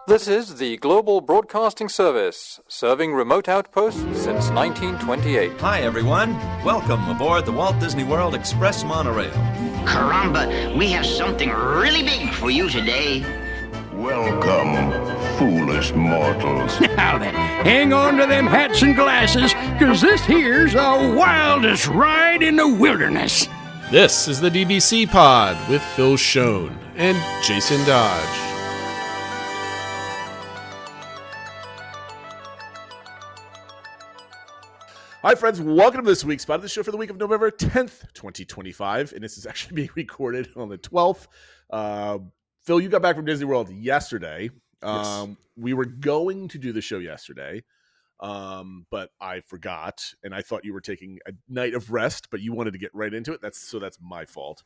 This is the Global Broadcasting Service, serving remote outposts since 1928. Hi, everyone. Welcome aboard the Walt Disney World Express monorail. Caramba, we have something really big for you today. Welcome, foolish mortals. Now then, hang on to them hats and glasses, because this here's the wildest ride in the wilderness. This is the DBC Pod with Phil Schoen and Jason Dodge. Hi, friends. Welcome to this week's Pod, the show for the week of November 10th, 2025. And this is actually being recorded on the 12th. Phil, you got back from Disney World yesterday. Yes. We were going to do the show yesterday, but I forgot. And I thought you were taking a night of rest, but you wanted to get right into it. That's my fault.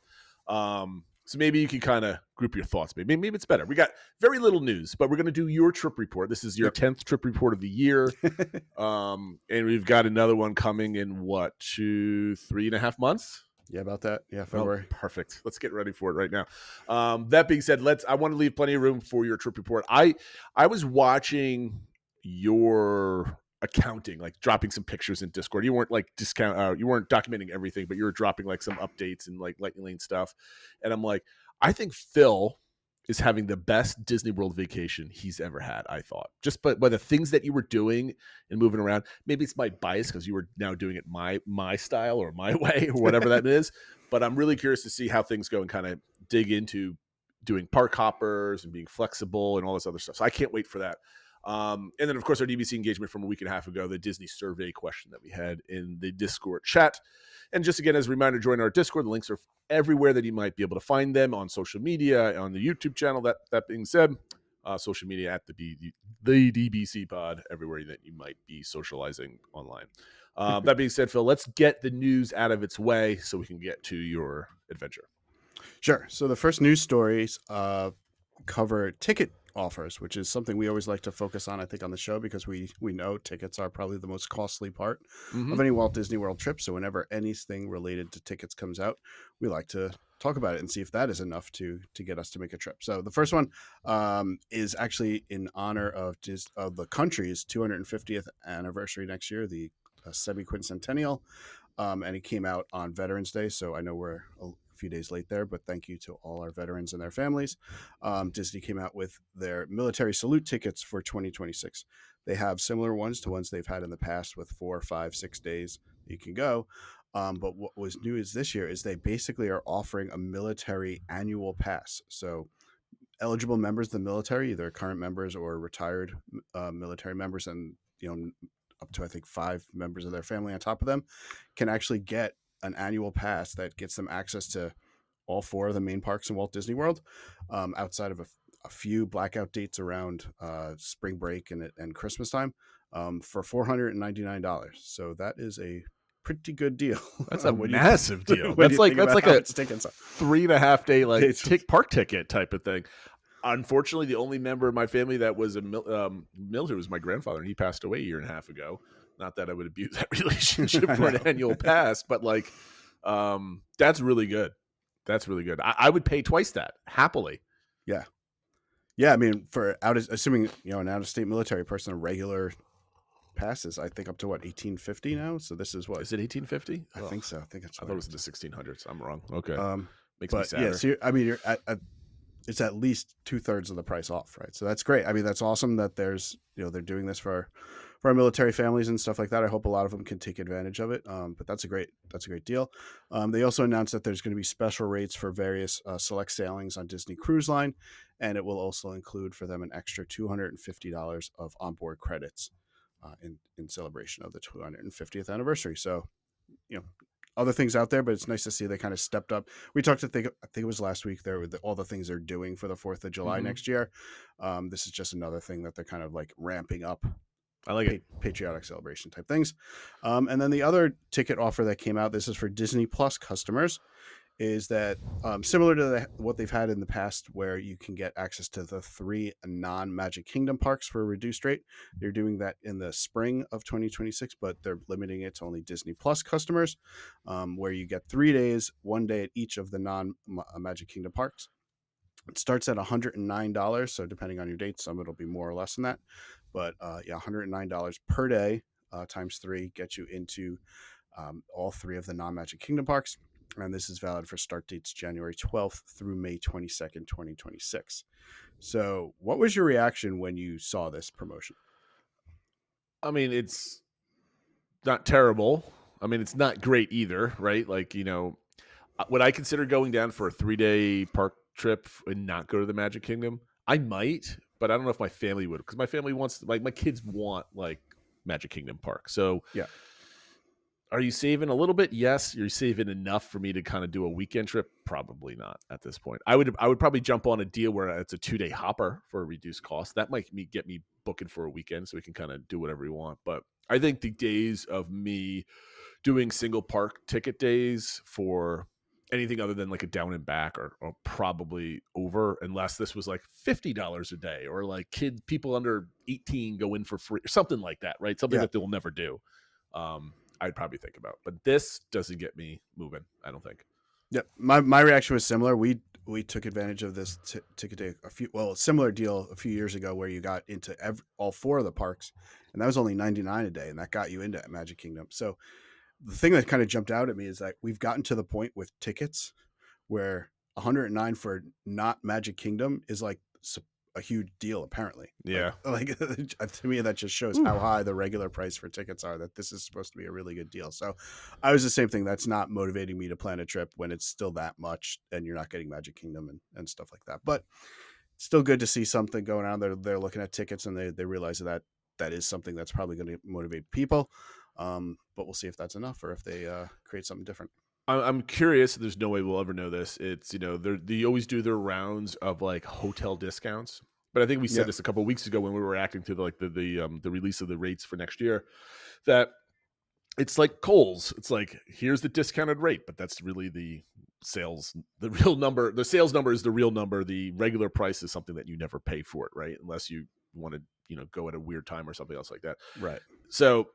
So maybe you can kind of group your thoughts. Maybe it's better. We got very little news, but we're going to do your trip report. This is your 10th trip report of the year. And we've got another one coming in, 3.5 months? Yeah, about that. Yeah, February. Oh, perfect. Let's get ready for it right now. That being said, I want to leave plenty of room for your trip report. I was watching your accounting, like dropping some pictures in Discord. You weren't like you weren't documenting everything, but you were dropping like some updates and like Lightning Lane stuff. And I'm like, I think Phil is having the best Disney World vacation he's ever had, I thought. Just by the things that you were doing and moving around. Maybe it's my bias because you were now doing it my style or my way or whatever that is. But I'm really curious to see how things go and kind of dig into doing park hoppers and being flexible and all this other stuff. So I can't wait for that. And then, of course, our DBC engagement from a week and a half ago, the Disney survey question that we had in the Discord chat. And just again, as a reminder, join our Discord. The links are everywhere that you might be able to find them on social media, on the YouTube channel. That being said, social media at the DBC Pod, everywhere that you might be socializing online. That being said, Phil, let's get the news out of its way so we can get to your adventure. Sure. So the first news stories cover ticket offers, which is something we always like to focus on, I think, on the show, because we know tickets are probably the most costly part of any Walt Disney World trip. So whenever anything related to tickets comes out, we like to talk about it and see if that is enough to get us to make a trip. So the first one is actually in honor of the country's 250th anniversary next year, the semi-quincentennial, and it came out on Veterans Day. So I know we're a few days late there, but thank you to all our veterans and their families. Disney came out with their military salute tickets for 2026. They have similar ones to ones they've had in the past with 4, 5, 6 days you can go. But what was new is this year is they basically are offering a military annual pass. So eligible members of the military, either current members or retired military members, and up to I think 5 members of their family on top of them, can actually get an annual pass that gets them access to all 4 of the main parks in Walt Disney World, outside of a few blackout dates around spring break and Christmas time, for $499. So that is a pretty good deal. That's a massive deal. That's like a 3.5 day park ticket type of thing. Unfortunately, the only member of my family that was a military was my grandfather, and he passed away 1.5 years ago. Not that I would abuse that relationship for an annual pass, but that's really good. That's really good. I would pay twice that happily. Yeah. Yeah. I mean, assuming, an out-of-state military person, a regular passes, I think up to $1,850 now. So this is what? Is it $1,850? I think so. I think it's. I thought it was in the 1600s. I'm wrong. Okay. Makes me but sadder. Yeah, so you're it's at least 2/3 of the price off, right? So that's great. I mean, that's awesome that there's, they're doing this for our military families and stuff like that. I hope a lot of them can take advantage of it. But that's a great deal. They also announced that there's going to be special rates for various select sailings on Disney Cruise Line, and it will also include for them an extra $250 of onboard credits in celebration of the 250th anniversary. So, other things out there, but it's nice to see they kind of stepped up. We talked I think it was last week there with all the things they're doing for the 4th of July next year. This is just another thing that they're kind of like ramping up. I like it. Patriotic celebration type things. And then the other ticket offer that came out, this is for Disney Plus customers, is that similar to what they've had in the past, where you can get access to the 3 non-Magic Kingdom parks for a reduced rate. They're doing that in the spring of 2026, but they're limiting it to only Disney Plus customers, where you get 3 days, 1 day at each of the non-Magic Kingdom parks. It starts at $109. So depending on your date, some it'll be more or less than that. But yeah, $109 per day times 3 gets you into all 3 of the non-Magic Kingdom parks. And this is valid for start dates January 12th through May 22nd, 2026. So what was your reaction when you saw this promotion? I mean, it's not terrible. I mean, it's not great either, right? Like, would I consider going down for a 3-day park trip and not go to the Magic Kingdom? I might, but I don't know if my family would, because my family wants, like, my kids want like Magic Kingdom Park. So Yeah. are you saving a little bit? Yes. You're saving enough for me to kind of do a weekend trip? Probably not at this point. I would probably jump on a deal where it's a 2-day hopper for a reduced cost. That might get me booking for a weekend so we can kind of do whatever we want. But I think the days of me doing single park ticket days for anything other than like a down and back are probably over, unless this was like $50 a day, or like people under 18 go in for free or something like that, right? Something that they'll never do. I'd probably think about, but this doesn't get me moving, I don't think. Yeah, my reaction was similar. We took advantage of this ticket day a similar deal a few years ago where you got into all 4 of the parks, and that was only $99 a day, and that got you into Magic Kingdom. So the thing that kind of jumped out at me is that we've gotten to the point with tickets where $109 for not Magic Kingdom is like a huge deal, apparently. Yeah. Like to me, that just shows how high the regular price for tickets are, that this is supposed to be a really good deal. So I was the same thing. That's not motivating me to plan a trip when it's still that much and you're not getting Magic Kingdom and stuff like that. But it's still good to see something going on. They're looking at tickets and they realize that is something that's probably going to motivate people. But we'll see if that's enough or if they create something different. I'm curious. There's no way we'll ever know this. It's, they always do their rounds of like hotel discounts. But I think we said this a couple of weeks ago when we were reacting to the release of the rates for next year, that it's like Kohl's. It's like, here's the discounted rate, but that's really the real number. The sales number is the real number. The regular price is something that you never pay for it, right? Unless you want to, go at a weird time or something else like that. Right. So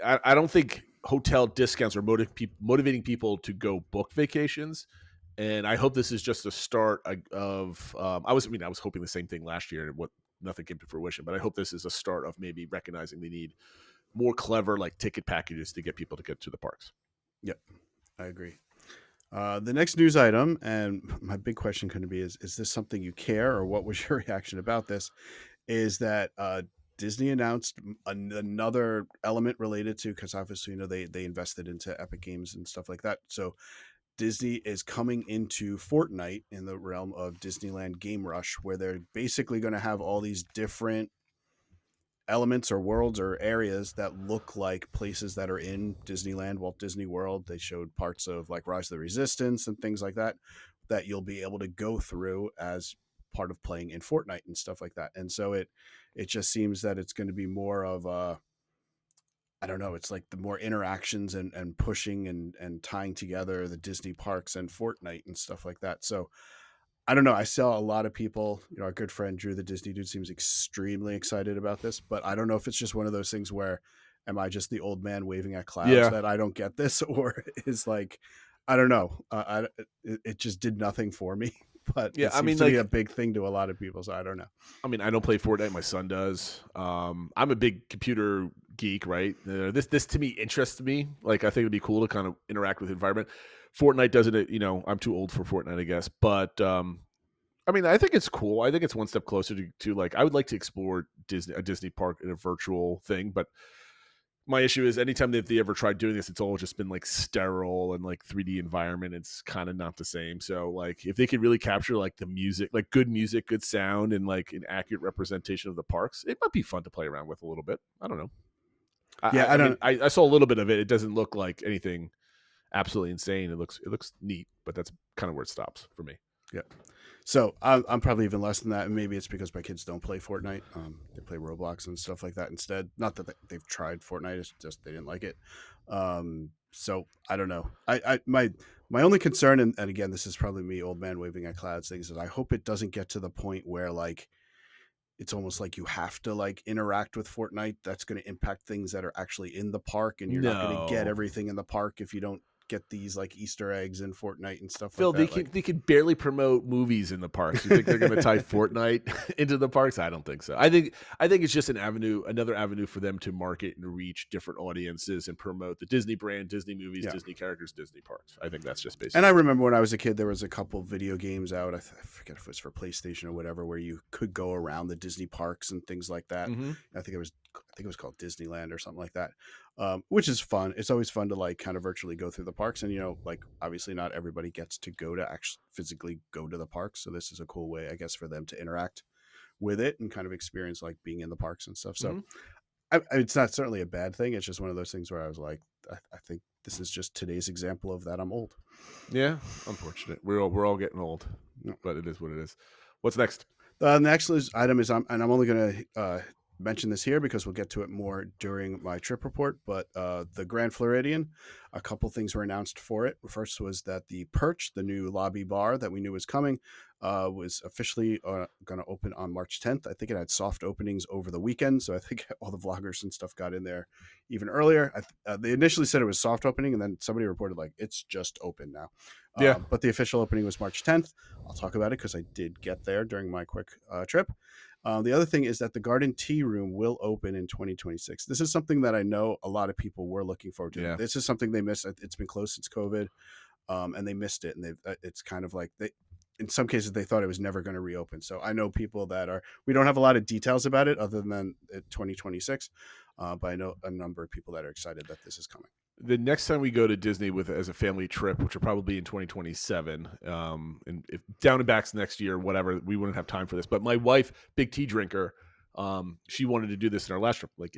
I don't think hotel discounts are motivating people to go book vacations. And I hope this is just a start of I was hoping the same thing last year, and nothing came to fruition. But I hope this is a start of maybe recognizing they need more clever like ticket packages to get people to get to the parks. Yep, I agree. The next news item, and my big question going to be is this something you care, or what was your reaction about this? Is that Disney announced another element related to, because obviously they invested into Epic Games and stuff like that. So Disney is coming into Fortnite in the realm of Disneyland Game Rush, where they're basically going to have all these different elements or worlds or areas that look like places that are in Disneyland, Walt Disney World. They showed parts of like Rise of the Resistance and things like that you'll be able to go through as part of playing in Fortnite and stuff like that. And so it just seems that it's going to be more of I don't know, it's like the more interactions and pushing and tying together the Disney parks and Fortnite and stuff like that. So I don't know. I saw a lot of people, our good friend Drew, the Disney dude, seems extremely excited about this, but I don't know if it's just one of those things where am I just the old man waving at clouds that I don't get this, or is like, I don't know. It just did nothing for me, but it seems to be a big thing to a lot of people. So I don't know. I mean, I don't play Fortnite. My son does. I'm a big computer geek, right? This to me interests me. Like, I think it'd be cool to kind of interact with the environment. Fortnite doesn't, I'm too old for Fortnite, I guess. But I mean, I think it's cool. I think it's one step closer to like, I would like to explore a Disney park in a virtual thing. But my issue is anytime they ever tried doing this, it's all just been like sterile and like 3D environment. It's kind of not the same. So like, if they could really capture like the music, like good music, good sound, and like an accurate representation of the parks, it might be fun to play around with a little bit. I don't know. I saw a little bit of it. It doesn't look like anything absolutely insane. It looks neat, but that's kind of where it stops for me. Yeah. So I'm probably even less than that. And maybe it's because my kids don't play Fortnite. They play Roblox and stuff like that instead. Not that they've tried Fortnite. It's just they didn't like it. So I don't know. My only concern, and again, this is probably me, old man waving at clouds things, is I hope it doesn't get to the point where like it's almost like you have to like interact with Fortnite. That's going to impact things that are actually in the park, and you're not going to get everything in the park if you don't get these like Easter eggs in Fortnite and stuff Phil, like that. they could barely promote movies in the parks. You think they're going to tie Fortnite into the parks? I don't think so. I think it's just another avenue for them to market and reach different audiences and promote the Disney brand, Disney movies, Disney characters, Disney parks. I think that's just basically. And I remember when I was a kid, there was a couple video games out. I forget if it was for PlayStation or whatever, where you could go around the Disney parks and things like that. Mm-hmm. I think it was called Disneyland or something like that, which is fun. It's always fun to like kind of virtually go through the parks, and like obviously not everybody gets to go to actually physically go to the parks, so this is a cool way, I guess, for them to interact with it and kind of experience like being in the parks and stuff. So it's not certainly a bad thing. It's just one of those things where I was like, I think this is just today's example of that. I'm old. Yeah, unfortunate. We're all getting old, but it is what it is. What's next? The next item is, and I'm only going to mention this here because we'll get to it more during my trip report, but the Grand Floridian, a couple things were announced for it. First was that the Perch, the new lobby bar that we knew was coming, was officially going to open on March 10th. I think it had soft openings over the weekend, so I think all the vloggers and stuff got in there even earlier. They initially said it was soft opening, and then somebody reported like it's just open now. But the official opening was March 10th. I'll talk about it because I did get there during my quick trip. The other thing is that the Garden Tea Room will open in 2026. This is something that I know a lot of people were looking forward to. Yeah. This is something they missed. It's been closed since COVID, and they missed it. And it's kind of like in some cases, they thought it was never going to reopen. So I know people we don't have a lot of details about it other than 2026, but I know a number of people that are excited that this is coming. The next time we go to Disney as a family trip, which will probably be in 2027, and if down and back's next year, whatever, we wouldn't have time for this. But my wife, big tea drinker, she wanted to do this in our last trip. Like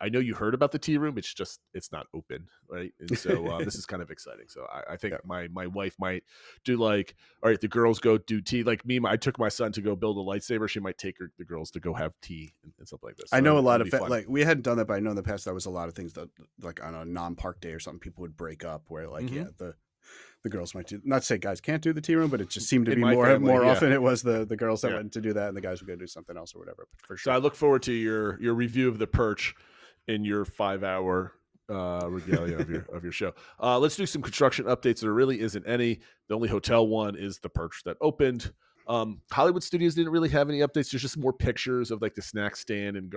I know you heard about the tea room. It's not open, right? And so this is kind of exciting. So I think my wife might do like, all right, the girls go do tea. Like me, I took my son to go build a lightsaber. She might take the girls to go have tea and stuff like this. So I know a lot of like we hadn't done that, but I know in the past that was a lot of things that like on a non-park day or something, people would break up where like the girls might do. Not to say guys can't do the tea room, but it just seemed to be more often. It was the girls that went to do that, and the guys would go do something else or whatever. But for sure. So I look forward to your review of the Perch in your 5-hour regalia of your show. Let's do some construction updates. There really isn't any. The only hotel one is the Perch that opened. Hollywood Studios didn't really have any updates. There's just more pictures of like the snack stand and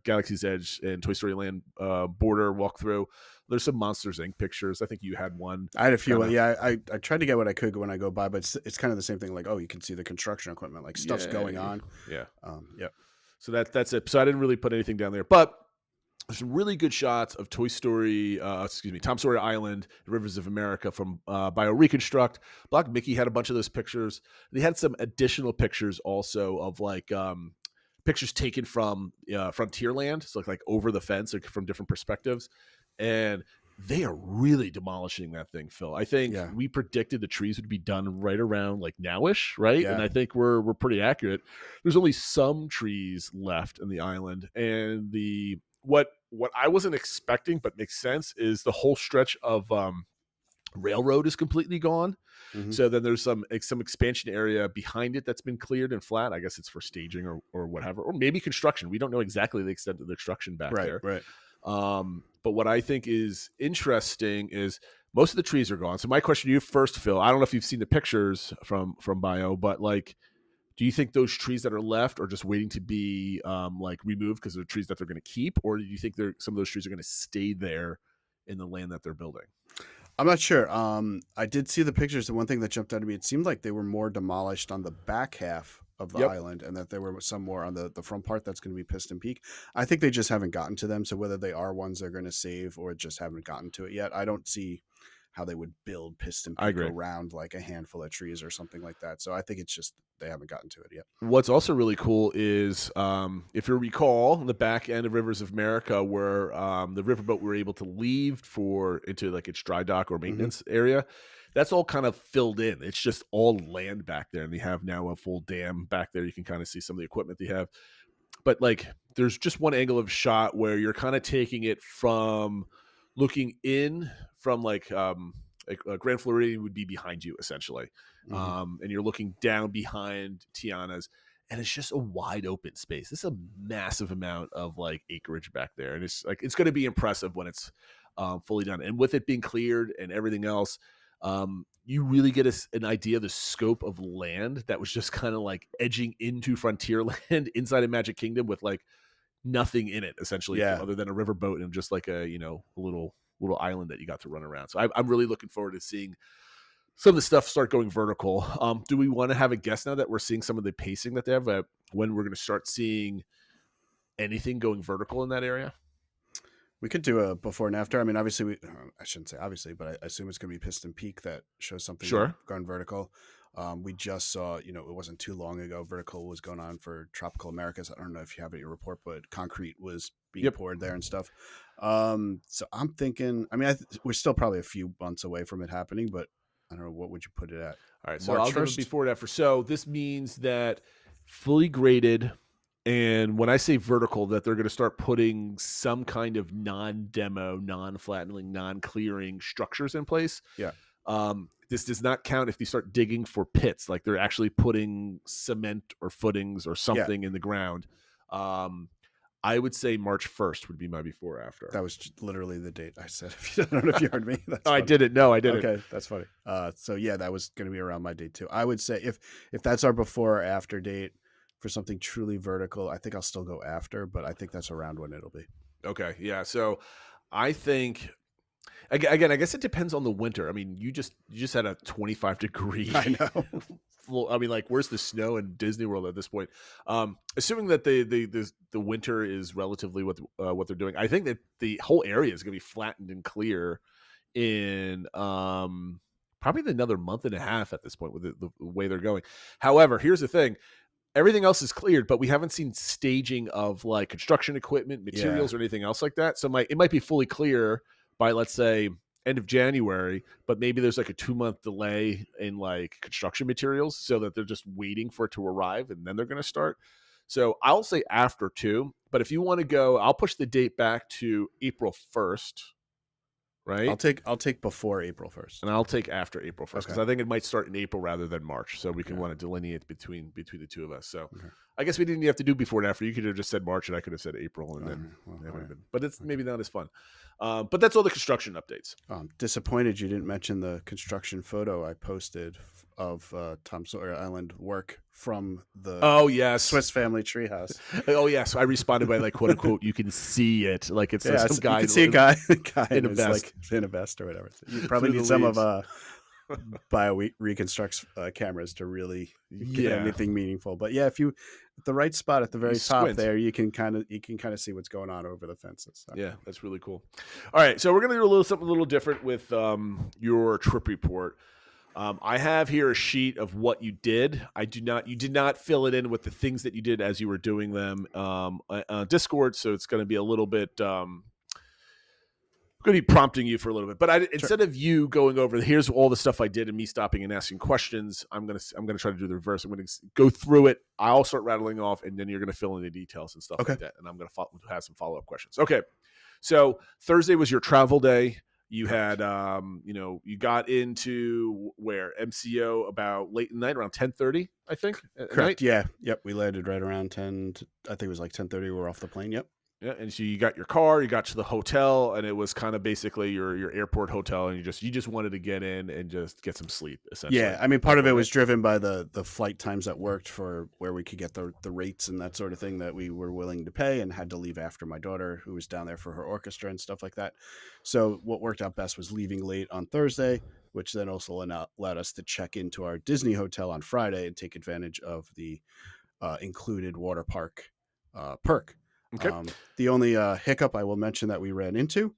Galaxy's Edge and Toy Story Land border walkthrough. There's some Monsters Inc. pictures. I think you had one. I had a few. I tried to get what I could when I go by, but it's kind of the same thing. Like, oh, you can see the construction equipment, like stuff's going on. Yeah. Yep. So that's it. So I didn't really put anything down there, but there's some really good shots of Tom Sawyer Island, Rivers of America from BioReconstruct. Black Mickey had a bunch of those pictures. They had some additional pictures also of like pictures taken from Frontierland, so like over the fence, like from different perspectives. And they are really demolishing that thing, Phil. I think we predicted the trees would be done right around like nowish, right? Yeah. And I think we're pretty accurate. There's only some trees left in the island, and what I wasn't expecting but makes sense is the whole stretch of railroad is completely gone. Mm-hmm. So then there's some expansion area behind it that's been cleared and flat. I guess it's for staging or whatever, or maybe construction. We don't know exactly the extent of the construction back there. Right. But what I think is interesting is most of the trees are gone. So my question to you first, Phil, I don't know if you've seen the pictures from Bio, but like, do you think those trees that are left are just waiting to be like removed because they're trees that they're going to keep, or do you think some of those trees are going to stay there in the land that they're building? I'm not sure. I did see the pictures, and one thing that jumped out at me, it seemed like they were more demolished on the back half of the island, and that there were some more on the front part that's going to be Piston Peak. I think they just haven't gotten to them, so whether they are ones they're going to save or just haven't gotten to it yet, I don't see how they would build Piston Peak around like a handful of trees or something like that. So I think it's just they haven't gotten to it yet. What's also really cool is if you recall the back end of Rivers of America where the riverboat were able to leave into like its dry dock or maintenance area, that's all kind of filled in. It's just all land back there, and they have now a full dam back there. You can kind of see some of the equipment they have. But like there's just one angle of shot where you're kind of taking it from looking in from like Grand Floridian would be behind you essentially. And you're looking down behind Tiana's, and it's just a wide open space. This is a massive amount of like acreage back there. And it's like, it's going to be impressive when it's fully done. And with it being cleared and everything else, you really get an idea of the scope of land that was just kind of like edging into Frontierland inside of Magic Kingdom with like nothing in it, essentially, other than a riverboat and just like a little island that you got to run around. So I'm really looking forward to seeing some of the stuff start going vertical. Do we want to have a guess now that we're seeing some of the pacing that they have, when we're going to start seeing anything going vertical in that area? We could do a before and after. I mean, obviously, I shouldn't say obviously, but I assume it's going to be Piston Peak that shows something going vertical. We just saw, it wasn't too long ago, vertical was going on for Tropical Americas. I don't know if you have it in your report, but concrete was being poured there and stuff. So I'm thinking, I mean, we're still probably a few months away from it happening, but I don't know, what would you put it at? All right, so I'll give it before and after. So this means that fully graded, and when I say vertical, that they're going to start putting some kind of non-demo, non-flattening, non-clearing structures in place. Yeah. This does not count if they start digging for pits, like they're actually putting cement or footings or something in the ground. I would say March 1st would be my before or after. That was literally the date I said. I don't know if you heard me. I didn't. No, I didn't. Okay, that's funny. So yeah, that was going to be around my date too. I would say if that's our before or after date for something truly vertical, I think I'll still go after, but I think that's around when it'll be. Okay, yeah. So I think, again, I guess it depends on the winter. I mean, you just had a 25-degree. I know. I mean, like, where's the snow in Disney World at this point? Assuming that the winter is relatively what they're doing, I think that the whole area is going to be flattened and clear in probably another month and a half at this point with the way they're going. However, here's the thing. Everything else is cleared, but we haven't seen staging of like construction equipment, materials, or anything else like that. So it might be fully clear by, let's say, end of January, but maybe there's like a 2-month delay in like construction materials so that they're just waiting for it to arrive and then they're going to start. So I'll say after 2, but if you want to go, I'll push the date back to April 1st. Right. I'll take before April 1st, and I'll take after April 1st because I think it might start in April rather than March, so we can want to delineate between the two of us. So I guess we didn't have to do before and after. You could have just said March, and I could have said April, and then that would have been. But it's maybe not as fun. But that's all the construction updates. I'm disappointed you didn't mention the construction photo I posted of Tom Sawyer Island work from the Swiss family treehouse. Oh yes, I responded by like quote unquote you can see it, like it's some guy. You can see a guy in a vest, like in a vest or whatever. You probably need some of Bio Reconstruct's cameras to really get anything meaningful. But yeah, if you at the right spot at the very top there, you can kind of see what's going on over the fences. So. Yeah, that's really cool. All right, so we're gonna do something a little different with your trip report. I have here a sheet of what you did. You did not fill it in with the things that you did as you were doing them on Discord. So it's going to be a little bit, going to be prompting you for a little bit, but instead of you going over, here's all the stuff I did and me stopping and asking questions, I'm going to try to do the reverse. I'm going to go through it. I'll start rattling off and then you're going to fill in the details and stuff like that. And I'm going to have some follow-up questions. Okay. So Thursday was your travel day. You had, you got into MCO about late in the night, around 10:30, I think. Correct. Yeah. Yep. We landed right around 10. I think it was like 10:30. We were off the plane. Yep. Yeah, and so you got your car, you got to the hotel, and it was kind of basically your airport hotel, and you just wanted to get in and just get some sleep, essentially. Yeah, I mean, part of it was driven by the flight times that worked for where we could get the rates and that sort of thing that we were willing to pay, and had to leave after my daughter, who was down there for her orchestra and stuff like that. So what worked out best was leaving late on Thursday, which then also allowed us to check into our Disney hotel on Friday and take advantage of the included water park perk. Okay. The only hiccup I will mention that we ran into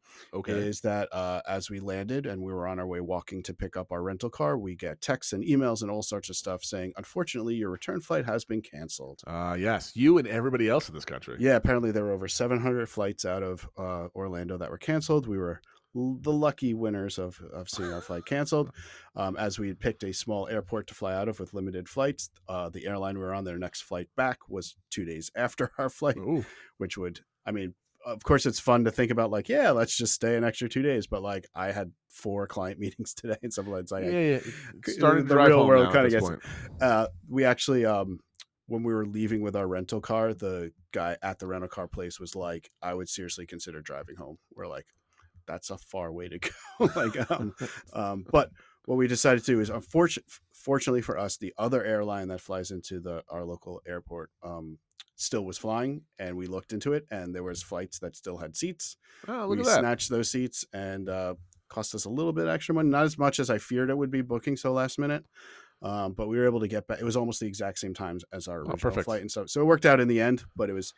is that as we landed and we were on our way walking to pick up our rental car, we get texts and emails and all sorts of stuff saying, unfortunately, your return flight has been canceled. Yes, you and everybody else in this country. Yeah, apparently there were over 700 flights out of Orlando that were canceled. We were the lucky winners of seeing our flight canceled. As we had picked a small airport to fly out of with limited flights, the airline we were on, their next flight back was 2 days after our flight, which would, I mean, of course it's fun to think about like, yeah, let's just stay an extra 2 days. But like I had 4 client meetings today and stuff like that. Started the real world kind of gets, we actually, when we were leaving with our rental car, the guy at the rental car place was like, I would seriously consider driving home. We're like, that's a far way to go. But what we decided to do is, fortunately for us, the other airline that flies into our local airport still was flying, and we looked into it, and there was flights that still had seats. Oh, look We at that. snatched those seats, and cost us a little bit extra money, not as much as I feared it would be booking so last minute. But we were able to get back. It was almost the exact same times as our original flight and stuff. So it worked out in the end, but it was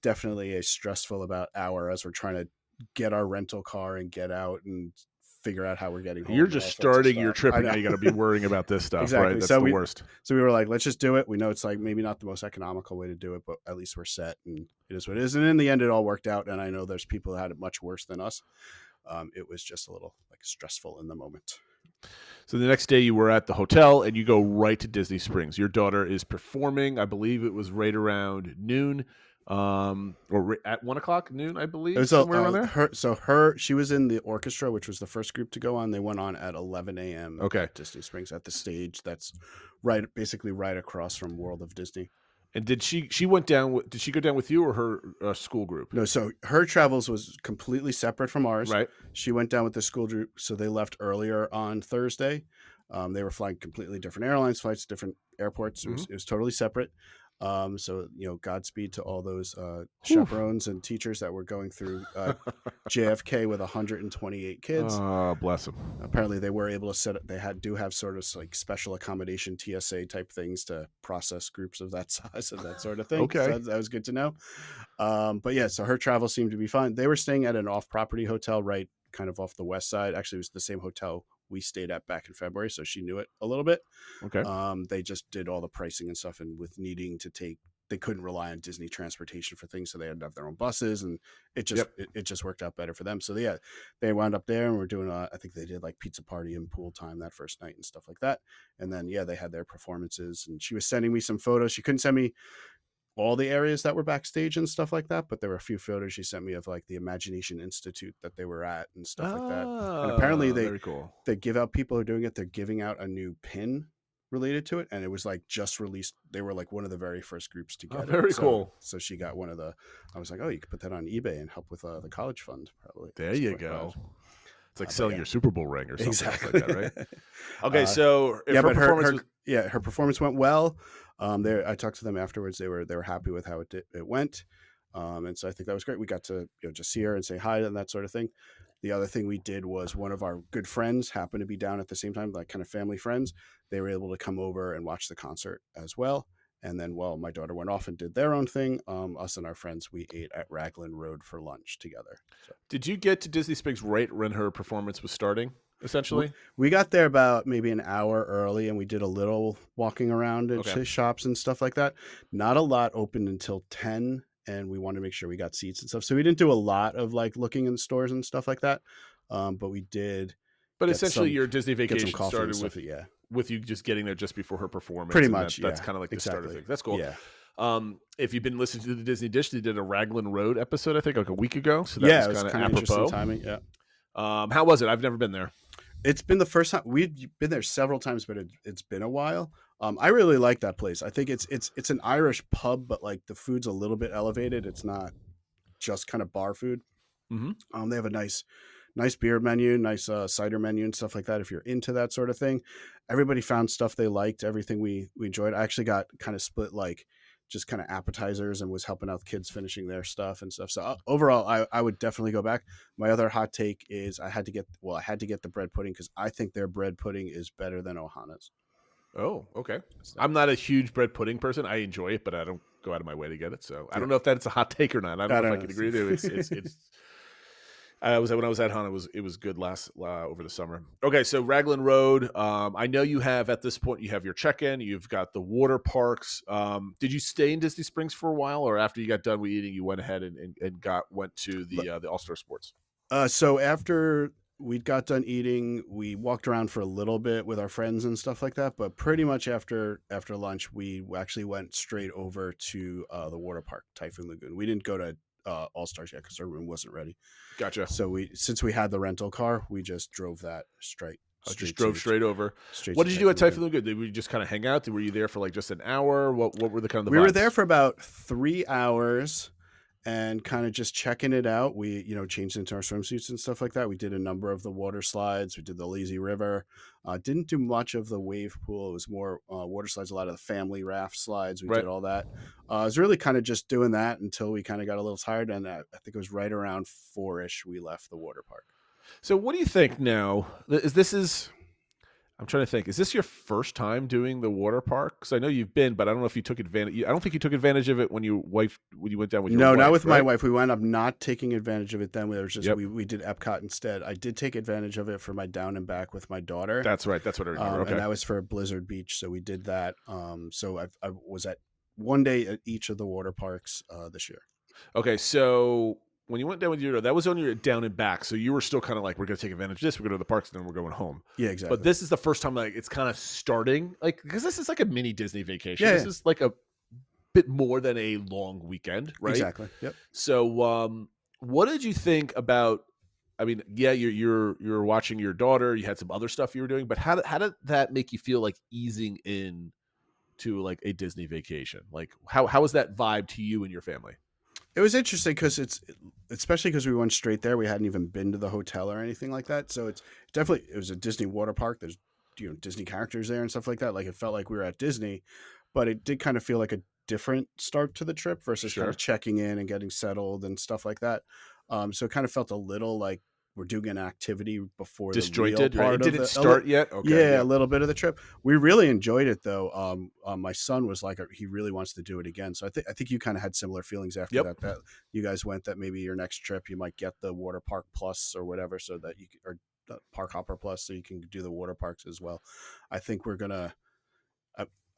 definitely a stressful about hour as we're trying to get our rental car and get out and figure out how we're getting home. You're just starting your trip, and now you got to be worrying about this stuff, exactly. right? That's so the worst. So we were like, let's just do it. We know it's like maybe not the most economical way to do it, but at least we're set, and it is what it is. And in the end, it all worked out. And I know there's people who had it much worse than us. It was just a little like stressful in the moment. So the next day you were at the hotel and you go right to Disney Springs. Your daughter is performing. I believe it was right around noon, or at 1 o'clock noon, I believe. It was somewhere around there. She was in the orchestra, which was the first group to go on. They went on at 11 a.m. at Disney Springs at the stage that's basically right across from World of Disney. And did she went down? Did she go down with you or her school group? No, so her travels was completely separate from ours. Right. She went down with the school group, so they left earlier on Thursday. They were flying completely different airlines, flights, different airports. It was totally separate. So Godspeed to all those chaperones and teachers that were going through JFK with 128 kids. Oh, bless them. Apparently, they were able to set up. They do have sort of like special accommodation TSA type things to process groups of that size and that sort of thing. Okay, so that was good to know. But yeah, so her travel seemed to be fine. They were staying at an off-property hotel, right, kind of off the west side. Actually, it was the same hotel we stayed at back in February, so she knew it a little bit. Okay. They just did all the pricing and stuff, and with needing to they couldn't rely on Disney transportation for things, so they had to have their own buses, and it just worked out better for them. So yeah, they wound up there, and we're doing I think they did like pizza party and pool time that first night and stuff like that. And then they had their performances, and she was sending me some photos. She couldn't send me all the areas that were backstage and stuff like that, but there were a few photos she sent me of like the Imagination Institute that they were at and stuff like that. And apparently they give out, people who are doing it, they're giving out a new pin related to it, and it was like just released. They were like one of the very first groups to get it. Very cool. So she got one of the, I was like, oh, you could put that on eBay and help with the college fund probably. There you go. It's like selling your Super Bowl ring or something. Exactly. Like that, right? Okay, so her performance went well. I talked to them afterwards. They were happy with how it went, and so I think that was great. We got to just see her and say hi and that sort of thing. The other thing we did was one of our good friends happened to be down at the same time, like kind of family friends. They were able to come over and watch the concert as well. And then while my daughter went off and did their own thing, us and our friends, we ate at Raglan Road for lunch together. So. Did you get to Disney Springs right when her performance was starting, essentially? We got there about maybe an hour early, and we did a little walking around at shops and stuff like that. Not a lot opened until 10, and we wanted to make sure we got seats and stuff. So we didn't do a lot of like looking in stores and stuff like that, but we did. But essentially your Disney vacation started with you just getting there just before her performance. Pretty much, that's kind of like the start of things. That's cool. Yeah. If you've been listening to the Disney Dish, they did a Raglan Road episode, I think, like a week ago. So that was kind of apropos. Timing. Yeah. How was it? I've never been there. It's been the first time. We've been there several times, but it's been a while. I really like that place. I think it's an Irish pub, but like the food's a little bit elevated. It's not just kind of bar food. Mm-hmm. They have a nice beer menu, nice cider menu and stuff like that. If you're into that sort of thing, everybody found stuff they liked. Everything we enjoyed. I actually got kind of split, like just kind of appetizers, and was helping out the kids finishing their stuff and stuff. So overall, I would definitely go back. My other hot take is I had to get the bread pudding, because I think their bread pudding is better than Ohana's. Oh, okay. I'm not a huge bread pudding person. I enjoy it, but I don't go out of my way to get it. So I don't know if that's a hot take or not. I don't know if I can agree to it. It's when I was at Hana, it was good last over the summer. Okay, so Raglan Road. I know you have at this point, you have your check-in. You've got the water parks. Did you stay in Disney Springs for a while, or after you got done with eating, you went ahead and went to the All-Star Sports? So after we got done eating, we walked around for a little bit with our friends and stuff like that. But pretty much after lunch, we actually went straight over to the water park, Typhoon Lagoon. We didn't go to All Stars yet because our room wasn't ready. Gotcha. So since we had the rental car, we just drove that straight. Just drove straight over. What did you do at Typhoon Lagoon? Did we just kind of hang out? Were you there for like just an hour? What were the kind of the vibes? We were there for about 3 hours, and kind of just checking it out. We, changed into our swimsuits and stuff like that. We did a number of the water slides. We did the lazy river. Didn't do much of the wave pool. It was more water slides, a lot of the family raft slides. We Right. did all that. I was really kind of just doing that until we kind of got a little tired. And I think it was right around 4-ish we left the water park. So what do you think now? I'm trying to think. Is this your first time doing the water park? Because I know you've been, but I don't know if you took advantage. I don't think you took advantage of it when you went down with your wife. No, not with right? my wife. We wound up not taking advantage of it then. Yep. We did Epcot instead. I did take advantage of it for my down and back with my daughter. That's right. That's what I remember. Okay. And that was for Blizzard Beach. So we did that. So I was at one day at each of the water parks this year. Okay. So when you went down with your, that was on your down and back. So you were still kind of like, we're going to take advantage of this. We're going to the parks and then we're going home. Yeah, exactly. But this is the first time like it's kind of starting, like, because this is like a mini Disney vacation. Yeah, this is like a bit more than a long weekend, right? Exactly. Yep. So what did you think about, I mean, yeah, you're watching your daughter, you had some other stuff you were doing, but how did that make you feel like easing in to like a Disney vacation? Like how was that vibe to you and your family? It was interesting because especially because we went straight there. We hadn't even been to the hotel or anything like that. So it was a Disney water park. There's, Disney characters there and stuff like that. Like it felt like we were at Disney, but it did kind of feel like a different start to the trip versus kind of checking in and getting settled and stuff like that. So it kind of felt a little like we're doing an activity before disjointed, the real part right? It didn't of start yet. Okay, yeah, a little bit of the trip. We really enjoyed it though. My son was like, he really wants to do it again. So I think you kind of had similar feelings after that you guys went, that maybe your next trip you might get the water park plus or whatever, so that or the park hopper plus, so you can do the water parks as well. I think we're gonna.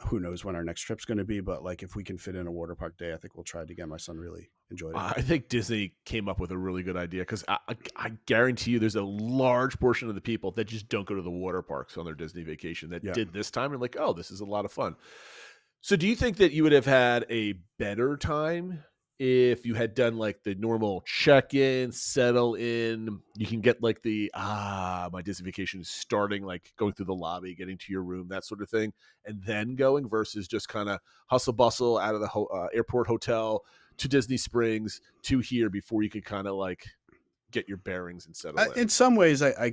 Who knows when our next trip's going to be, but like if we can fit in a water park day, I think we'll try it again. My son really enjoyed it. I think Disney came up with a really good idea because I guarantee you there's a large portion of the people that just don't go to the water parks on their Disney vacation that did this time and like, oh, this is a lot of fun. So do you think that you would have had a better time if you had done like the normal check-in, settle in, you can get like the, my Disney vacation is starting, like going through the lobby, getting to your room, that sort of thing, and then going versus just kind of hustle bustle out of the airport hotel to Disney Springs to here before you could kind of like get your bearings and settle in? In some ways, I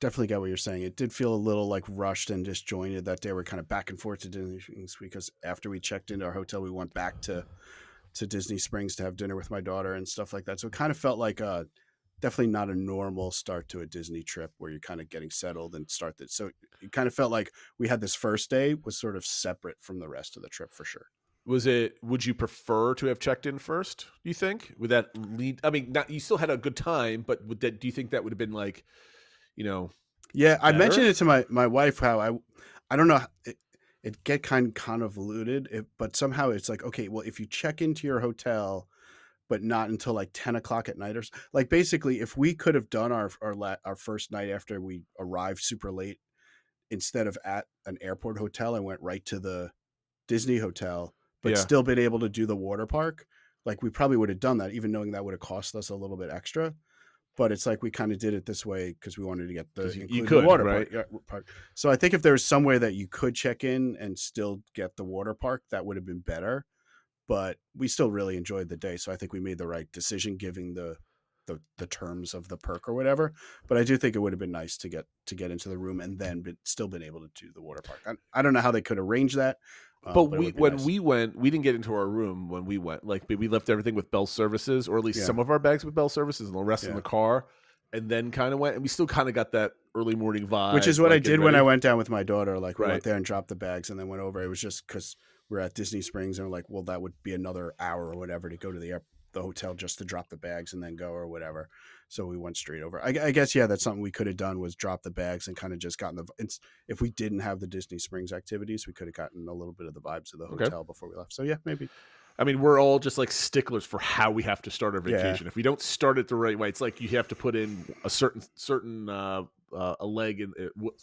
definitely get what you're saying. It did feel a little like rushed and disjointed that day. We're kind of back and forth to Disney Springs because after we checked into our hotel, we went back to Disney Springs to have dinner with my daughter and stuff like that. So it kind of felt like definitely not a normal start to a Disney trip where you're kind of getting settled and start that. So it kind of felt like we had this first day was sort of separate from the rest of the trip for sure. Would you prefer to have checked in first, do you think? Would that lead, I mean, you still had a good time, but do you think that would have been like, Yeah, better? I mentioned it to my wife, how I don't know, it get kind of convoluted, but somehow it's like, okay, well, if you check into your hotel, but not until like 10 o'clock at night, or like basically if we could have done our first night after we arrived super late, instead of at an airport hotel and went right to the Disney hotel, but still been able to do the water park, like we probably would have done that, even knowing that would have cost us a little bit extra. But it's like we kind of did it this way because we wanted to get the water park. So I think if there was some way that you could check in and still get the water park, that would have been better. But we still really enjoyed the day. So I think we made the right decision given the terms of the perk or whatever. But I do think it would have been nice to get into the room and then still been able to do the water park. I don't know how they could arrange that. But we went, we didn't get into our room when we went. Like we left everything with Bell Services, or at least some of our bags with Bell Services, and the rest in the car. And then kind of went, and we still kind of got that early morning vibe, which is what I did when I went down with my daughter. Like we went there and dropped the bags, and then went over. It was just because we're at Disney Springs, and we're like, well, that would be another hour or whatever to go to the hotel just to drop the bags and then go or whatever. So we went straight over. I guess, that's something we could have done, was drop the bags and kind of just gotten if we didn't have the Disney Springs activities, we could have gotten a little bit of the vibes of the hotel before we left. So yeah, maybe. I mean, we're all just like sticklers for how we have to start our vacation. If we don't start it the right way, it's like you have to put in a certain a leg in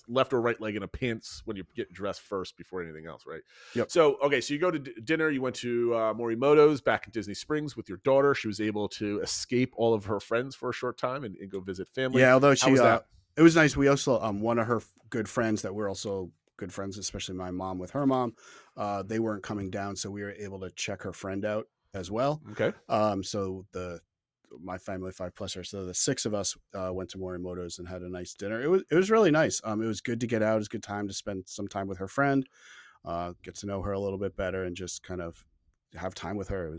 left or right leg in a pants when you're getting dressed first before anything else, right? Yep. So so you go to dinner. You went to Morimoto's back in Disney Springs with your daughter. She was able to escape all of her friends for a short time and go visit family. Yeah, although how was that? It was nice. We also one of her good friends that we're also good friends, especially my mom with her mom, they weren't coming down, so we were able to check her friend out as well. Okay. So my family 5+er, so the 6 of us went to Morimoto's and had a nice dinner. It was really nice. It was good to get out. It was a good time to spend some time with her friend, get to know her a little bit better, and just kind of have time with her.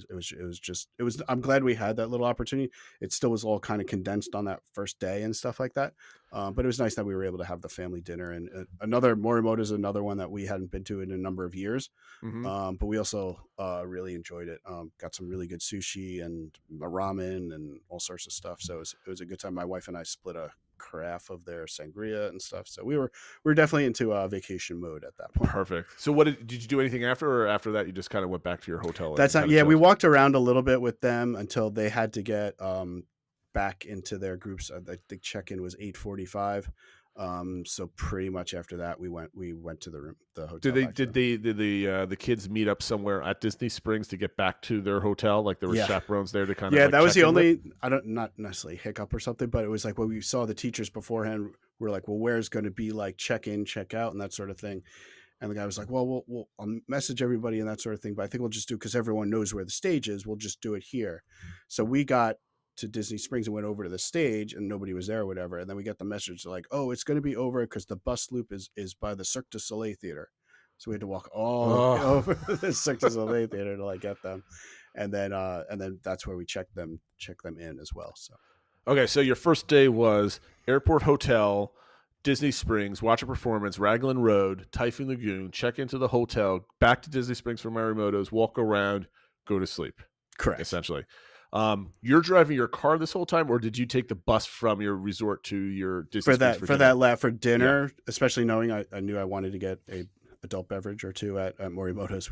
I'm glad we had that little opportunity. It still was all kind of condensed on that first day and stuff like that. But it was nice that we were able to have the family dinner. And another Morimoto is another one that we hadn't been to in a number of years. But we also really enjoyed it. Got some really good sushi and ramen and all sorts of stuff. So it was a good time. My wife and I split a carafe of their sangria and stuff. So we were definitely into vacation mode at that point. Perfect. So what did you do anything after, or after that you just kind of went back to your hotel? That's not, yeah. We walked around a little bit with them until they had to get back into their groups. I think check-in was 8:45. So pretty much after that we went to the hotel. Did the kids meet up somewhere at Disney Springs to get back to their hotel? Like there were chaperones there to kind of that was the only not necessarily hiccup or something, but it was like when we saw the teachers beforehand, we're like, well, where's going to be like check in, check out, and that sort of thing. And the guy was like, well, I'll message everybody and that sort of thing, but I think we'll just do, because everyone knows where the stage is, we'll just do it here. So we got to Disney Springs and went over to the stage and nobody was there or whatever. And then we got the message like, oh, it's going to be over because the bus loop is by the Cirque du Soleil theater. So we had to walk all the way over the Cirque du Soleil theater to like get them. And then that's where we check them in as well. So, okay. So your first day was airport, hotel, Disney Springs, watch a performance, Raglan Road, Typhoon Lagoon, check into the hotel, back to Disney Springs for Morimoto's, walk around, go to sleep. Correct. Essentially. You're driving your car this whole time, or did you take the bus from your resort to your Disney Springs for dinner? Especially knowing I knew I wanted to get a adult beverage or two at Morimoto's.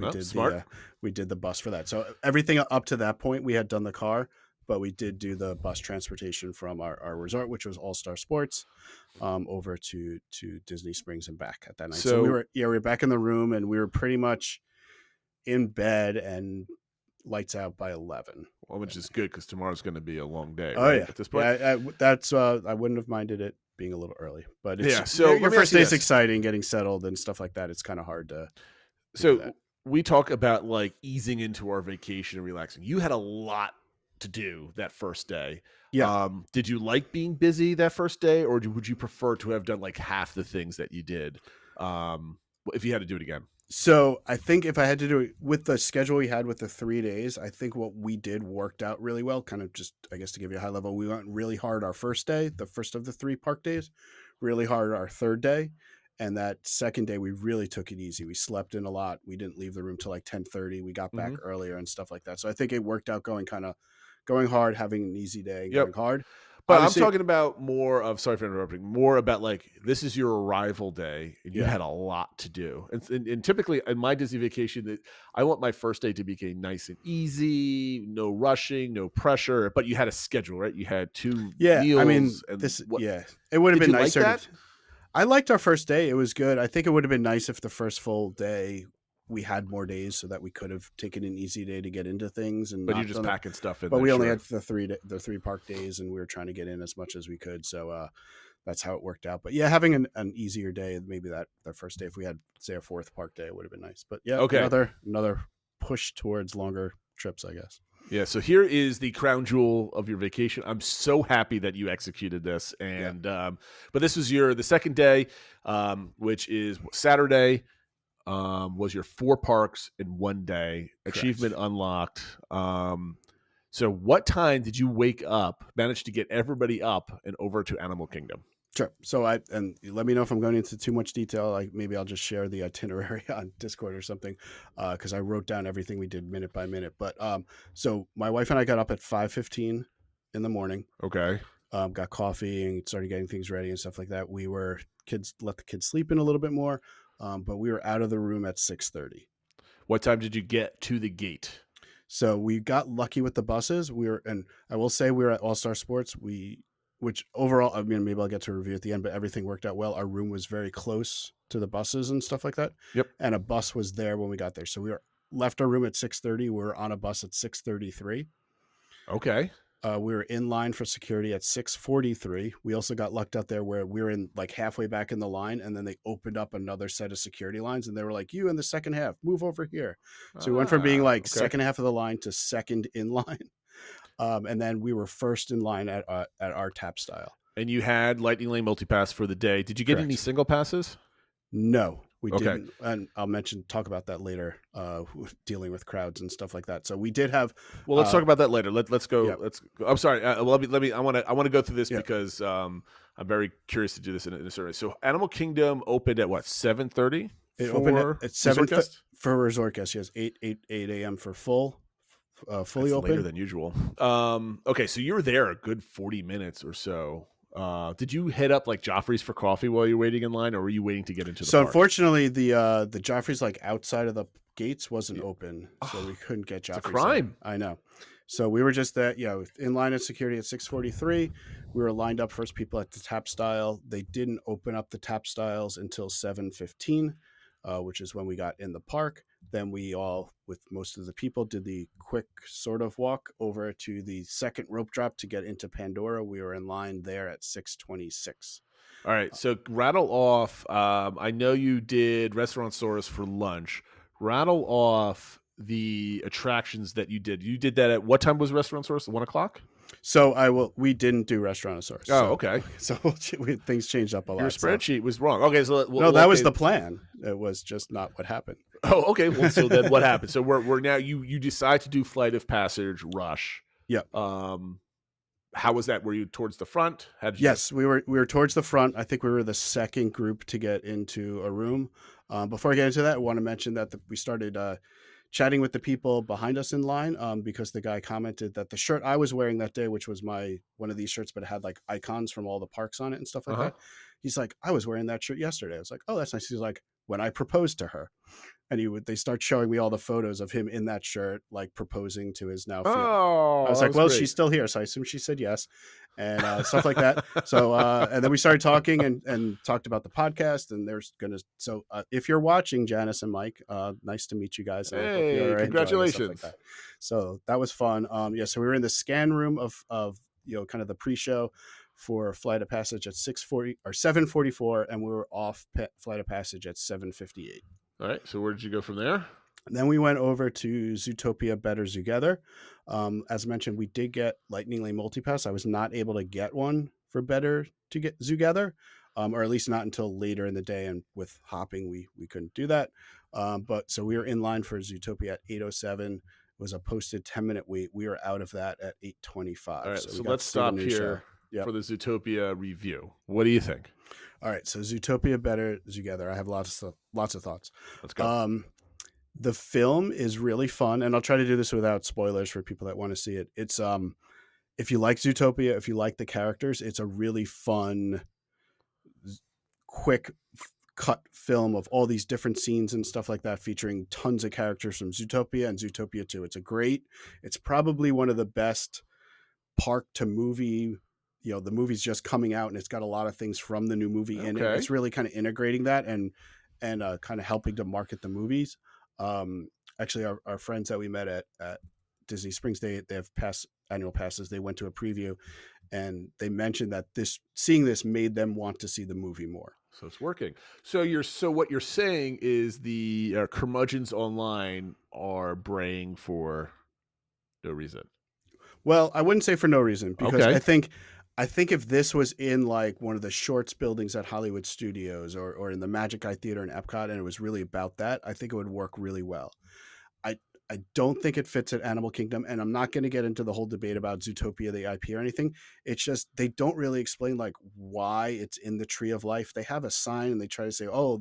We did the bus for that. So everything up to that point, we had done the car, but we did do the bus transportation from our resort, which was All Star Sports, over to Disney Springs and back at that night. So we were back in the room and we were pretty much in bed and lights out by 11. Well, which is good because tomorrow's going to be a long day. Oh, right, yeah. At this point, I wouldn't have minded it being a little early, but it's, So your first day is exciting, getting settled and stuff like that. It's kind of hard to. So we talk about like easing into our vacation and relaxing. You had a lot to do that first day. Yeah. Did you like being busy that first day, or would you prefer to have done like half the things that you did if you had to do it again? So I think if I had to do it with the schedule we had with the 3 days, I think what we did worked out really well. Kind of just, I guess, to give you a high level, we went really hard our first day, the first of the 3 park days, really hard our third day. And that second day, we really took it easy. We slept in a lot. We didn't leave the room till like 10:30. We got back earlier and stuff like that. So I think it worked out going hard, having an easy day, going hard. But obviously, I'm talking about more about like, this is your arrival day and you had a lot to do. And typically in my Disney vacation, I want my first day to be nice and easy, no rushing, no pressure, but you had a schedule, right? You had 2 meals. I mean, it would have been nicer. Like that? I liked our first day. It was good. I think it would have been nice if the first full day we had more days so that we could have taken an easy day to get into things. But you're just packing stuff in. But we only had the 3 park days, and we were trying to get in as much as we could. So that's how it worked out. But yeah, having an easier day, maybe that first day, if we had say a 4th park day, it would have been nice. But yeah, another push towards longer trips, I guess. Yeah, so here is the crown jewel of your vacation. I'm so happy that you executed this, and but this was the second day, which is Saturday. Was your 4 parks in 1 day. Correct. Achievement unlocked. So what time did you manage to get everybody up and over to Animal Kingdom? Sure. So and let me know if I'm going into too much detail. Maybe I'll just share the itinerary on Discord or something, because I wrote down everything we did minute by minute. But so my wife and I got up at 5:15 in the morning. Okay. Got coffee and started getting things ready and stuff like that. Let the kids sleep in a little bit more. But we were out of the room at 6:30. What time did you get to the gate? So we got lucky with the buses. And I will say we were at All Star Sports. Which overall, I mean, maybe I'll get to a review at the end, but everything worked out well. Our room was very close to the buses and stuff like that. Yep. And a bus was there when we got there. So we left our room at 6:30. We were on a bus at 6:33. Okay. We were in line for security at 6:43. We also got lucked out there where we were in like halfway back in the line, and then they opened up another set of security lines, and they were like, "You in the second half, move over here." So we went from being like okay. second half of the line to second in line, and then we were first in line at our tap style. And you had Lightning Lane multipass for the day. Did you get any Correct. single passes? No, we Okay. didn't, and I'll talk about that later. Dealing with crowds and stuff like that. So we did have. Well, let's talk about that later. Let's go. yeah. Let's. I'm sorry. Let me. I want to go through this Yeah. because I'm very curious to do this in a certain way. So, Animal Kingdom opened at what 7:30. It opened at 7 Resort for resort guests. Yes, 8 a.m. for fully That's open. later than usual. Okay, so you were there a good 40 minutes or so. Did you hit up like Joffrey's for coffee while you're waiting in line, or were you waiting to get into the So park? unfortunately, the Joffrey's like outside of the gates wasn't open, so we couldn't get Joffrey's. It's a crime. I know. So we were just in line at security at 6:43. We were lined up first people at the tap style. They didn't open up the tap styles until 7:15, which is when we got in the park. Then we all, with most of the people, did the quick sort of walk over to the second rope drop to get into Pandora. We were in line there at 6:26. All right, so rattle off. I know you did Restaurantsaurus for lunch. Rattle off the attractions that you did. You did that at what time was Restaurantsaurus? 1 o'clock? So we didn't do Restaurantosaurus. Oh, okay. So things changed up a lot. Your spreadsheet was wrong. Okay, so that was the plan. It was just not what happened. Oh, okay. Well, so then what happened? So we're now you decide to do Flight of Passage Rush. Yeah. How was that? Were you towards the front? Yes, we were towards the front. I think we were the second group to get into a room. Before I get into that, I want to mention that we started chatting with the people behind us in line because the guy commented that the shirt I was wearing that day, which was one of these shirts, but it had like icons from all the parks on it and stuff like that. He's like, I was wearing that shirt yesterday. I was like, oh, that's nice. He's like, when I proposed to her. And they start showing me all the photos of him in that shirt, like proposing to his now fiance. Oh, I was like, well, she's still here. So I assume she said yes and stuff like that. So, and then we started talking and talked about the podcast, and so if you're watching, Janice and Mike, nice to meet you guys. Hey, congratulations. Like that. So that was fun. So we were in the scan room of kind of the pre-show for Flight of Passage at 6:40 or 7:44, and we were off Flight of Passage at 7:58. All right. So where did you go from there? And then we went over to Zootopia Better Zoogether. As mentioned, we did get Lightning Lane Multipass. I was not able to get one for Better to get Zoogether, or at least not until later in the day. And with hopping, we couldn't do that. But so we were in line for Zootopia at 8:07. It was a posted 10-minute wait. We were out of that at 8:25. All right. So let's stop here for the Zootopia review. What do you think? All right, so Zootopia Better Together. I have lots of thoughts. Let's go. The film is really fun, and I'll try to do this without spoilers for people that want to see it. It's if you like Zootopia, if you like the characters, it's a really fun, quick cut film of all these different scenes and stuff like that, featuring tons of characters from Zootopia and Zootopia 2. It's probably one of the best park to movie. The movie's just coming out and it's got a lot of things from the new movie in it. It's really kind of integrating that and kind of helping to market the movies. Actually, our friends that we met at Disney Springs, they have annual passes. They went to a preview and they mentioned that seeing this made them want to see the movie more. So it's working. So what you're saying is the curmudgeons online are braying for no reason. Well, I wouldn't say for no reason, because I think if this was in like one of the shorts buildings at Hollywood Studios or in the Magic Eye Theater in Epcot, and it was really about that, I think it would work really well. I don't think it fits at Animal Kingdom, and I'm not going to get into the whole debate about Zootopia, the IP or anything. It's just they don't really explain like why it's in the Tree of Life. They have a sign and they try to say, oh,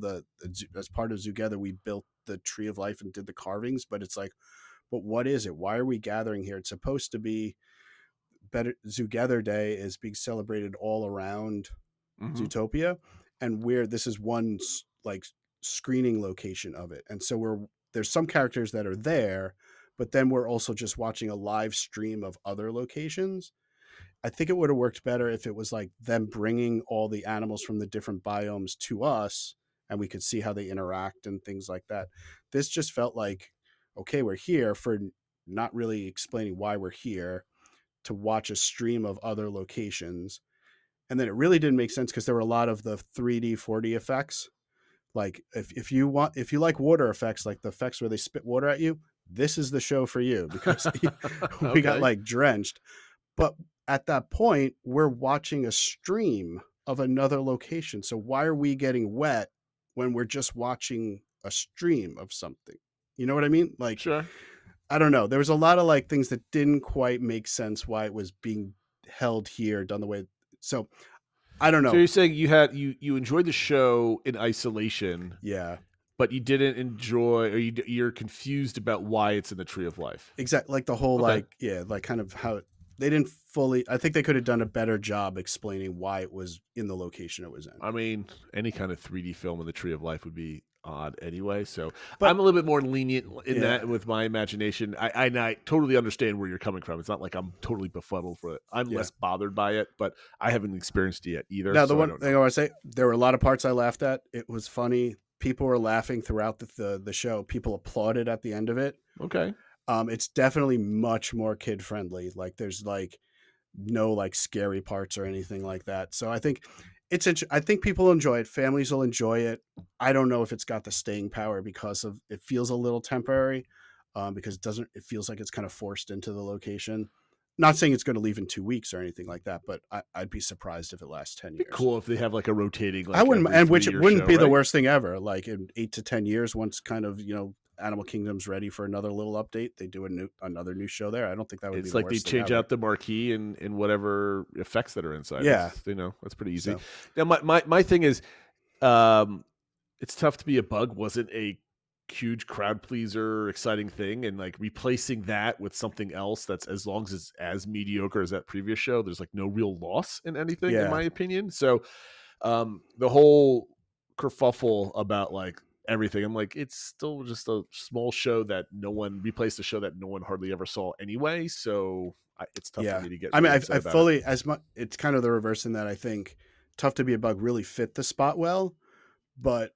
as part of Zoogether, we built the Tree of Life and did the carvings, but it's like, but what is it? Why are we gathering here? It's supposed to be Better Zoogether Day is being celebrated all around Zootopia, and this is one like screening location of it, and so there's some characters that are there, but then we're also just watching a live stream of other locations. I think it would have worked better if it was like them bringing all the animals from the different biomes to us and we could see how they interact and things like that. This just felt like, okay, we're here for not really explaining why we're here, to watch a stream of other locations. And then it really didn't make sense because there were a lot of the 3D, 4D effects. Like if you like water effects, like the effects where they spit water at you, this is the show for you because we got like drenched. But at that point, we're watching a stream of another location. So why are we getting wet when we're just watching a stream of something? You know what I mean? Like, Sure. I don't know. There was a lot of like things that didn't quite make sense why it was being held here, done the way. So I don't know. So you're saying you enjoyed the show in isolation, Yeah, but you didn't enjoy, or you're confused about why it's in the Tree of Life. exactly. Like the whole like kind of how they didn't fully. I think they could have done a better job explaining why it was in the location it was in. I mean, any kind of 3D film in the Tree of Life would be odd anyway. So But- I'm a little bit more lenient in that with my imagination. I totally understand where you're coming from. It's not like I'm totally befuddled for it. I'm less bothered by it, but I haven't experienced it yet either. Now, the so one thing I want to say, there were a lot of parts I laughed at. It was funny. People were laughing throughout the show. People applauded at the end of it. Okay. It's definitely much more kid friendly. Like there's like no like scary parts or anything like that. So I think I think people enjoy it. Families will enjoy it. I don't know if it's got the staying power because of it feels a little temporary because it feels like it's kind of forced into the location. Not saying it's going to leave in 2 weeks or anything like that, but I'd be surprised if it lasts 10 years. Cool if they have like a rotating. Like I wouldn't, and which it wouldn't show, be the right? worst thing ever. Like in 8 to 10 years, once kind of Animal Kingdom's ready for another little update, they do another new show there. I don't think that would be. It's the like they worst thing change ever. out the marquee and whatever effects that are inside. Yeah. That's pretty easy. So- Now my thing is, it's tough to be a bug. Wasn't a huge crowd pleaser, exciting thing, and like replacing that with something else that's as long as it's as mediocre as that previous show, there's like no real loss in anything, in my opinion. So, the whole kerfuffle about like everything, I'm like, it's still just a small show that no one replaced a show that no one hardly ever saw anyway. So it's tough for me to get. I mean, really I upset about fully it. as much. It's kind of the reverse in that I think Tough to Be a Bug really fit the spot well, but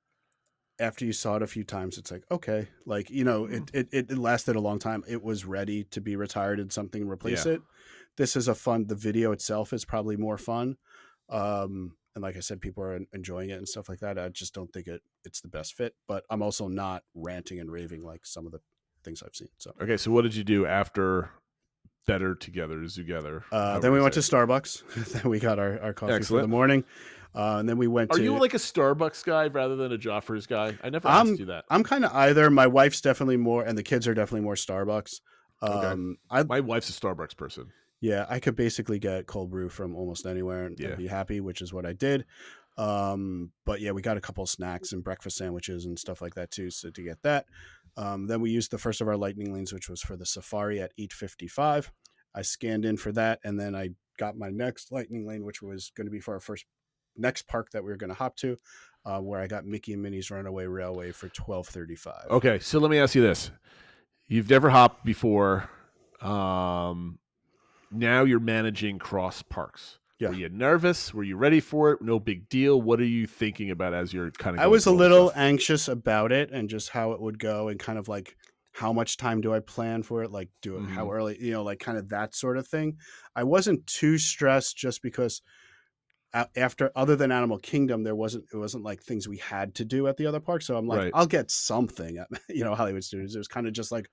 after you saw it a few times, it's like, okay, like, it lasted a long time. It was ready to be retired and something replace it. This is the video itself is probably more fun. And like I said, people are enjoying it and stuff like that. I just don't think it's the best fit, but I'm also not ranting and raving like some of the things I've seen. So, Okay, so what did you do after Better Together, Zoobetter? then we went to Starbucks. Then we got our coffee for the morning. And then we went Are to. you like a Starbucks guy rather than a Joffrey's guy? I never asked you that. I'm kind of either. My wife's definitely more, and the kids are definitely more Starbucks. Okay. My wife's a Starbucks person. Yeah, I could basically get cold brew from almost anywhere and be happy, which is what I did. But yeah, we got a couple of snacks and breakfast sandwiches and stuff like that too. So to get that, then we used the first of our lightning lanes, which was for the safari at 8:55. I scanned in for that, and then I got my next lightning lane, which was going to be for our next park that we were going to hop to, where I got Mickey and Minnie's Runaway Railway for 12:35. Okay, so let me ask you this: you've never hopped before. Now you're managing cross parks. Yeah. Were you nervous? Were you ready for it? No big deal. What are you thinking about as you're kind of? I was a little anxious about it and just how it would go, and kind of like how much time do I plan for it? Like, do it how early? Like kind of that sort of thing. I wasn't too stressed just because. Other than Animal Kingdom, it wasn't like things we had to do at the other parks. So I'm like, I'll get something at Hollywood Studios. It was kind of just like,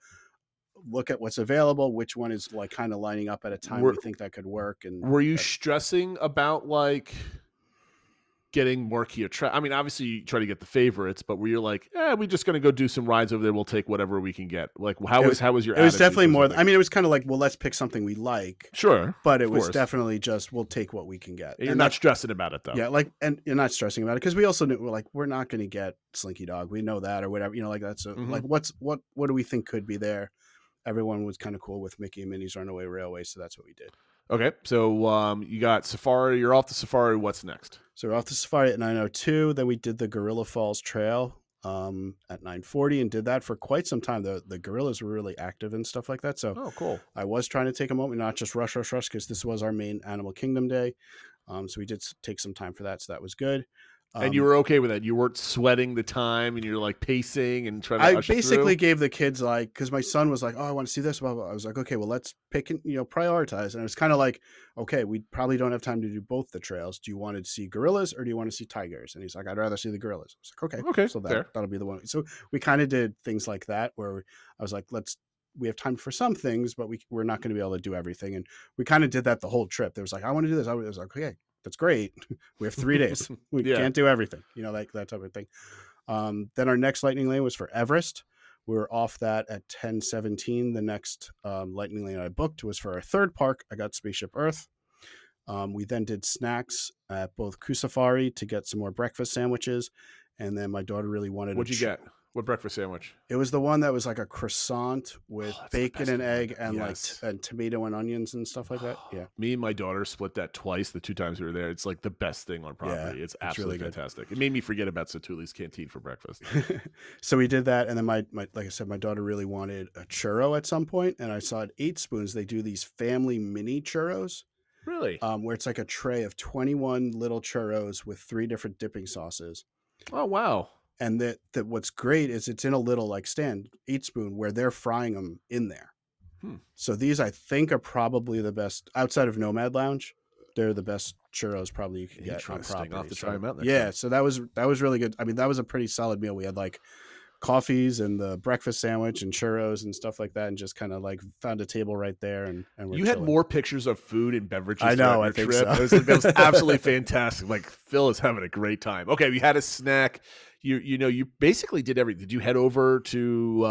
look at what's available, which one is like kind of lining up at a time we think that could work. And were you stressing about like getting marquee attract? I mean, obviously you try to get the favorites, but were you like, we're just going to go do some rides over there. We'll take whatever we can get. Like, how was your? It was definitely more. I mean, it was kind of like, well, let's pick something we like. Sure, but it was definitely just we'll take what we can get. You're not stressing about it though. Yeah, and you're not stressing about it because we also knew we're not going to get Slinky Dog. We know that or whatever. Like that's like what do we think could be there? Everyone was kind of cool with Mickey and Minnie's Runaway Railway, so that's what we did. Okay, so you got Safari. You're off the Safari. What's next? So we're off the Safari at 9:02. Then we did the Gorilla Falls Trail at 9:40 and did that for quite some time. The gorillas were really active and stuff like that. So cool. I was trying to take a moment, not just rush because this was our main Animal Kingdom day. So we did take some time for that. So that was good. And you were okay with that? You weren't sweating the time, and you're like pacing and trying to I usher basically through? gave the kids like, because my son was like, "Oh, I want to see this." Blah, blah. I was like, "Okay, well, let's pick and prioritize." And it was kind of like, "Okay, we probably don't have time to do both the trails. Do you want to see gorillas or do you want to see tigers?" And he's like, "I'd rather see the gorillas." I was like, "Okay, Okay, so fair. that'll be the one." So we kind of did things like that where I was like, we have time for some things, but we're not going to be able to do everything. And we kind of did that the whole trip. There was like, "I want to do this." I was like, "Okay, that's great. We have 3 days. We Yeah. can't do everything." Like that type of thing. Then our next lightning lane was for Everest. We were off that at 10:17. The next lightning lane I booked was for our third park. I got Spaceship Earth. We then did snacks at both Kusafari to get some more breakfast sandwiches. And then my daughter really wanted What'd you get? What breakfast sandwich? It was the one that was like a croissant with that's the bacon best and one. egg and Yes. and tomato and onions and stuff like that. Yeah. Me and my daughter split that twice, the 2 times we were there. It's like the best thing on property. Yeah, it's it's absolutely really good. fantastic. It made me forget about Satuli's Canteen for breakfast. So we did that, and then my like I said, my daughter really wanted a churro at some point, and I saw at 8 Spoons they do these family mini churros, Really? where it's like a tray of 21 little churros with 3 different dipping sauces. Oh, wow. And that what's great is it's in a little like stand 8 Spoon where they're frying them in there. So these I think are probably the best outside of Nomad Lounge. They're the best churros probably you can get on property. I'll have to So, try them out next yeah, time. so that was really good. I mean, that was a pretty solid meal. We had like coffees and the breakfast sandwich and churros and stuff like that, and just kind of like found a table right there and we're You had chilling. more pictures of food and beverages. I know, throughout your I think trip. so. That was absolutely fantastic. Like Phil is having a great time. Okay, we had a snack. You basically did everything. Did you head over to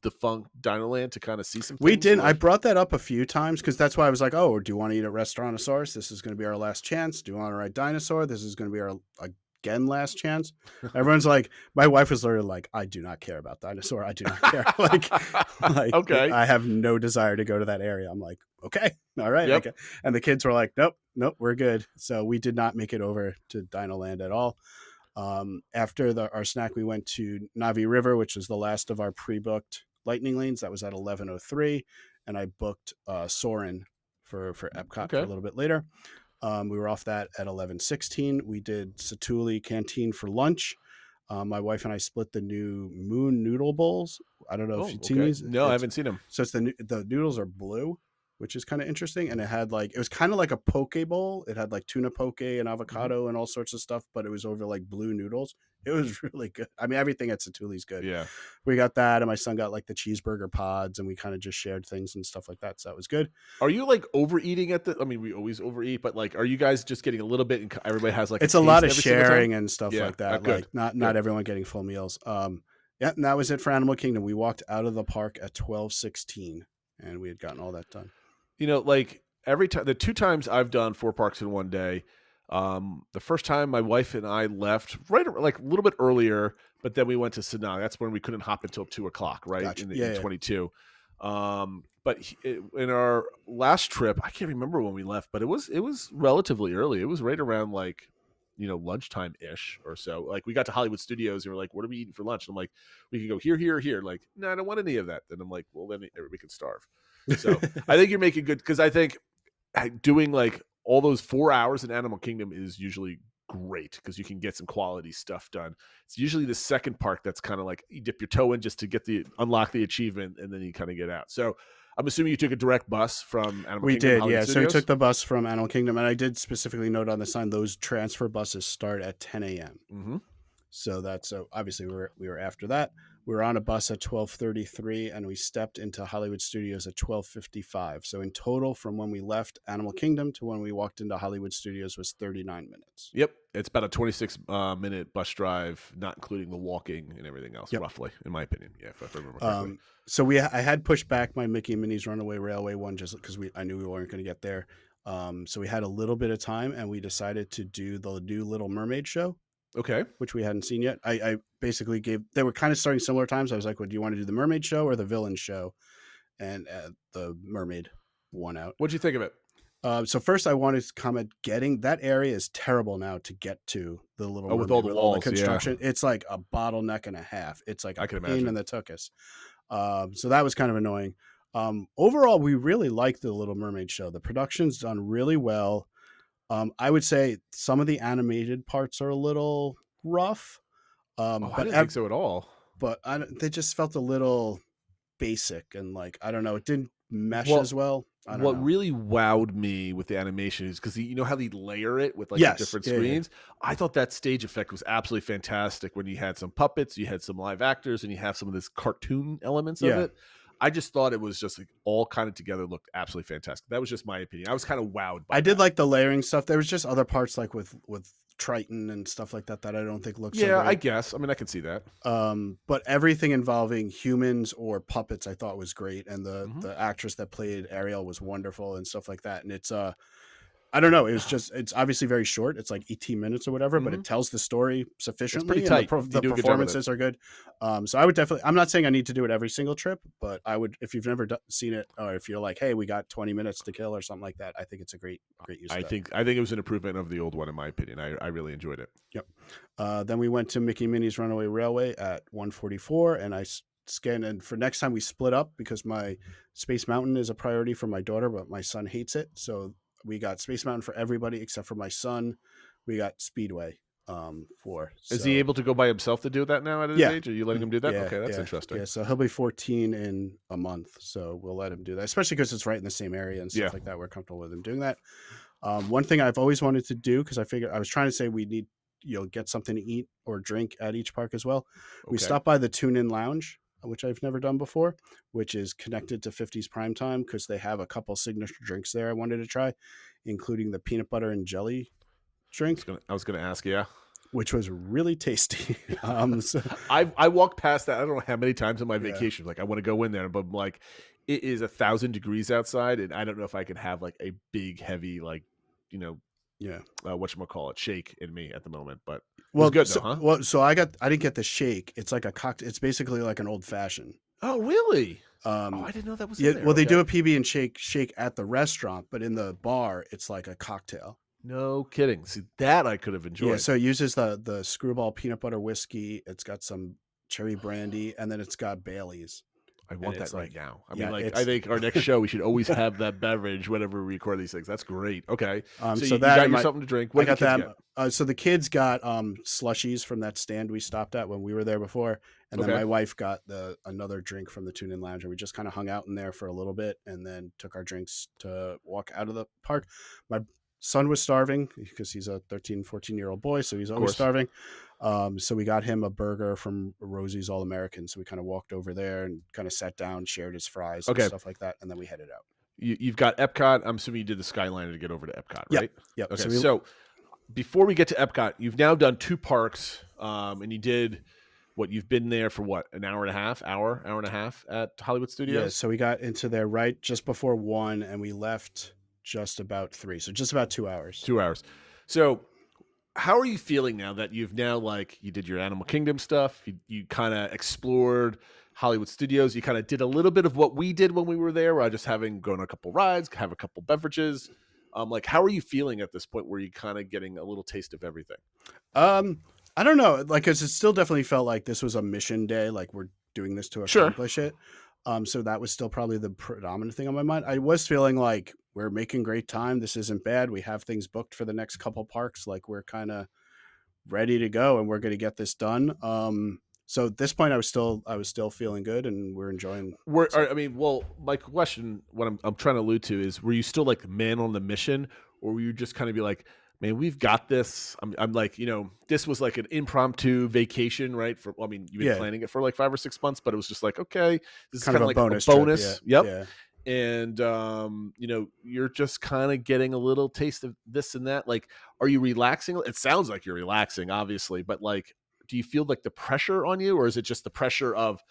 the Funk Dinoland to kind of see some things? We did. I brought that up a few times because that's why I was like, "Oh, do you want to eat at Restaurantosaurus? This is going to be our last chance. Do you want to ride Dinosaur? This is going to be our again last chance." Everyone's like, my wife was literally like, "I do not care about Dinosaur. I do not care." like Okay. I have no desire to go to that area. I'm like, okay, all right. Yep. And the kids were like, nope, we're good. So we did not make it over to Dinoland at all. After our snack, we went to Navi River, which was the last of our pre-booked lightning lanes. That was at 11:03, and I booked Soarin' for Epcot for a little bit later. We were off that at 11:16. We did Satuli Canteen for lunch. My wife and I split the new Moon Noodle Bowls. I don't know if you've seen these. No, I haven't seen them. So it's the noodles are blue, which is kind of interesting. And it was kind of like a poke bowl. It had like tuna poke and avocado and all sorts of stuff, but it was over like blue noodles. It was really good. I mean, everything at Satuli's good. Yeah. We got that, and my son got like the cheeseburger pods, and we kind of just shared things and stuff like that. So that was good. Are you like overeating I mean, we always overeat, but like, are you guys just getting a little bit and everybody has like It's a lot of taste every single time? sharing and stuff like that. Good. Like not everyone getting full meals. Yeah, and that was it for Animal Kingdom. We walked out of the park at 12:16, and we had gotten all that done. Like every time, the 2 times I've done 4 parks in one day, the first time my wife and I left like a little bit earlier, but then we went to Sanaa. That's when we couldn't hop until 2:00, right? Gotcha. In 22. But in our last trip, I can't remember when we left, but it was relatively early. It was right around like, lunchtime ish or so. Like we got to Hollywood Studios and we're like, what are we eating for lunch? And I'm like, we can go here. Like, no, I don't want any of that. Then I'm like, well, then we can starve. So I think you're making good, because I think doing like all those 4 hours in Animal Kingdom is usually great because you can get some quality stuff done. It's usually the second park that's kind of like you dip your toe in just to unlock the achievement, and then you kind of get out. So I'm assuming you took a direct bus from Animal Kingdom. We did, Hollywood yeah. Studios? So we took the bus from Animal Kingdom, and I did specifically note on the sign those transfer buses start at 10 a.m. Mm-hmm. So obviously we were after that. We were on a bus at 12:33, and we stepped into Hollywood Studios at 12:55. So in total, from when we left Animal Kingdom to when we walked into Hollywood Studios was 39 minutes. Yep, it's about a 26-minute bus drive, not including the walking and everything else. Yep. Roughly, in my opinion. Yeah, if I remember correctly. So I had pushed back my Mickey and Minnie's Runaway Railway one just because I knew we weren't going to get there. So we had a little bit of time, and we decided to do the new Little Mermaid show. Okay. Which we hadn't seen yet. I basically they were kind of starting similar times. I was like, well, do you want to do the mermaid show or the villain show? And the mermaid won out. What'd you think of it? So first I wanted to comment, getting that area is terrible now to get to the Little Mermaid with all the walls, construction. Yeah. It's like a bottleneck and a half. It's like I can pain imagine. in the tuchus. So that was kind of annoying. Overall, we really like the Little Mermaid show. The production's done really well. I would say some of the animated parts are a little rough. I But didn't think so at all. But they just felt a little basic and like I don't know, it didn't mesh Well, as well. I don't what know. really wowed me with the animation is because you know how they layer it with like the Yes, different yeah. screens. I thought that stage effect was absolutely fantastic when you had some puppets, you had some live actors, and you have some of this cartoon elements of Yeah. it. I just thought it was just like all kind of together looked absolutely fantastic. That was just my opinion. I was kind of wowed by I did that. like the layering stuff. There was just other parts like with Triton and stuff like that that I don't think looked so Yeah, great. I guess. I mean, I can see that. But everything involving humans or puppets I thought was great, and the actress that played Ariel was wonderful and stuff like that. And it's I don't know, it's obviously very short. It's like 18 minutes or whatever, but it tells the story sufficiently. pretty tight. And the You do a good job with performances are good. So I would definitely. I'm not saying I need to do it every single trip, but I would if you've never seen it, or if you're like, hey, we got 20 minutes to kill or something like that. I think it's a great use. I think it was an improvement of the old one in my opinion. I really enjoyed it. Yep. Then we went to Mickey Minnie's Runaway Railway at 1:44, and I scanned. And for next time, we split up because my Space Mountain is a priority for my daughter, but my son hates it. So we got Space Mountain for everybody except for my son. We got Speedway for. Is he able to go by himself to do that now at his age? Are you letting him do that? Okay, that's interesting. Yeah, so he'll be 14 in a month, so we'll let him do that, especially because it's right in the same area and stuff like that. We're comfortable with him doing that. One thing I've always wanted to do, because I was trying to say we need get something to eat or drink at each park as well. We stopped by the Tune In Lounge, which I've never done before, which is connected to 50s Primetime because they have a couple signature drinks there I wanted to try, including the peanut butter and jelly drink. I was going to ask, yeah. Which was really tasty. So, I walked past that I don't know how many times on my vacation. Like I want to go in there, but I'm like it is 1,000 degrees outside, and I don't know if I could have like a big, heavy, like whatchamacallit, shake in me at the moment. But it was good though, huh? Well, so I didn't get the shake. It's like a cocktail. It's basically like an old fashioned. Oh, really? I didn't know that was in there. Well, they do a PB and shake at the restaurant, but in the bar, it's like a cocktail. No kidding. See, that I could have enjoyed. Yeah, so it uses the Screwball peanut butter whiskey. It's got some cherry brandy, and then it's got Bailey's. I want that right now. I mean, I think our next show we should always have that beverage whenever we record these things. That's great. Okay, so you that got you something to drink. What I got that. So the kids got slushies from that stand we stopped at when we were there before, and then my wife got another drink from the Tune In Lounge, and we just kind of hung out in there for a little bit, and then took our drinks to walk out of the park. My son was starving because he's a 13, 14-year-old boy, so he's always starving. So we got him a burger from Rosie's All American. So we kind of walked over there and kind of sat down, shared his fries and stuff like that, and then we headed out. You've got Epcot. I'm assuming you did the Skyliner to get over to Epcot, right? Yep. Okay. So before we get to Epcot, you've now done 2 parks, and you did you've been there for an hour and a half at Hollywood Studios? Yeah, so we got into there right just before 1, and we left just about 3, so just about 2 hours. 2 hours. So how are you feeling now that you've now you did your Animal Kingdom stuff, you kind of explored Hollywood Studios, you kind of did a little bit of what we did when we were there, where I just going on a couple rides, have a couple beverages. How are you feeling at this point where you kind of getting a little taste of everything? I don't know, because it still definitely felt like this was a mission day, like we're doing this to accomplish it. So that was still probably the predominant thing on my mind. I was feeling like we're making great time. This isn't bad. We have things booked for the next couple parks. Like we're kind of ready to go and we're going to get this done. So at this point I was still feeling good and we're enjoying. My question, what I'm trying to allude to is, were you still like man on the mission, or were you just kind of be like, man, we've got this. I'm like, this was like an impromptu vacation, right? You've been planning it for like 5 or 6 months, but it was just like, okay, this is kind of like a bonus. Trip, Yep. Yeah. And, you're just kind of getting a little taste of this and that. Like, are you relaxing? It sounds like you're relaxing, obviously, but like, do you feel like the pressure on you, or is it just the pressure of,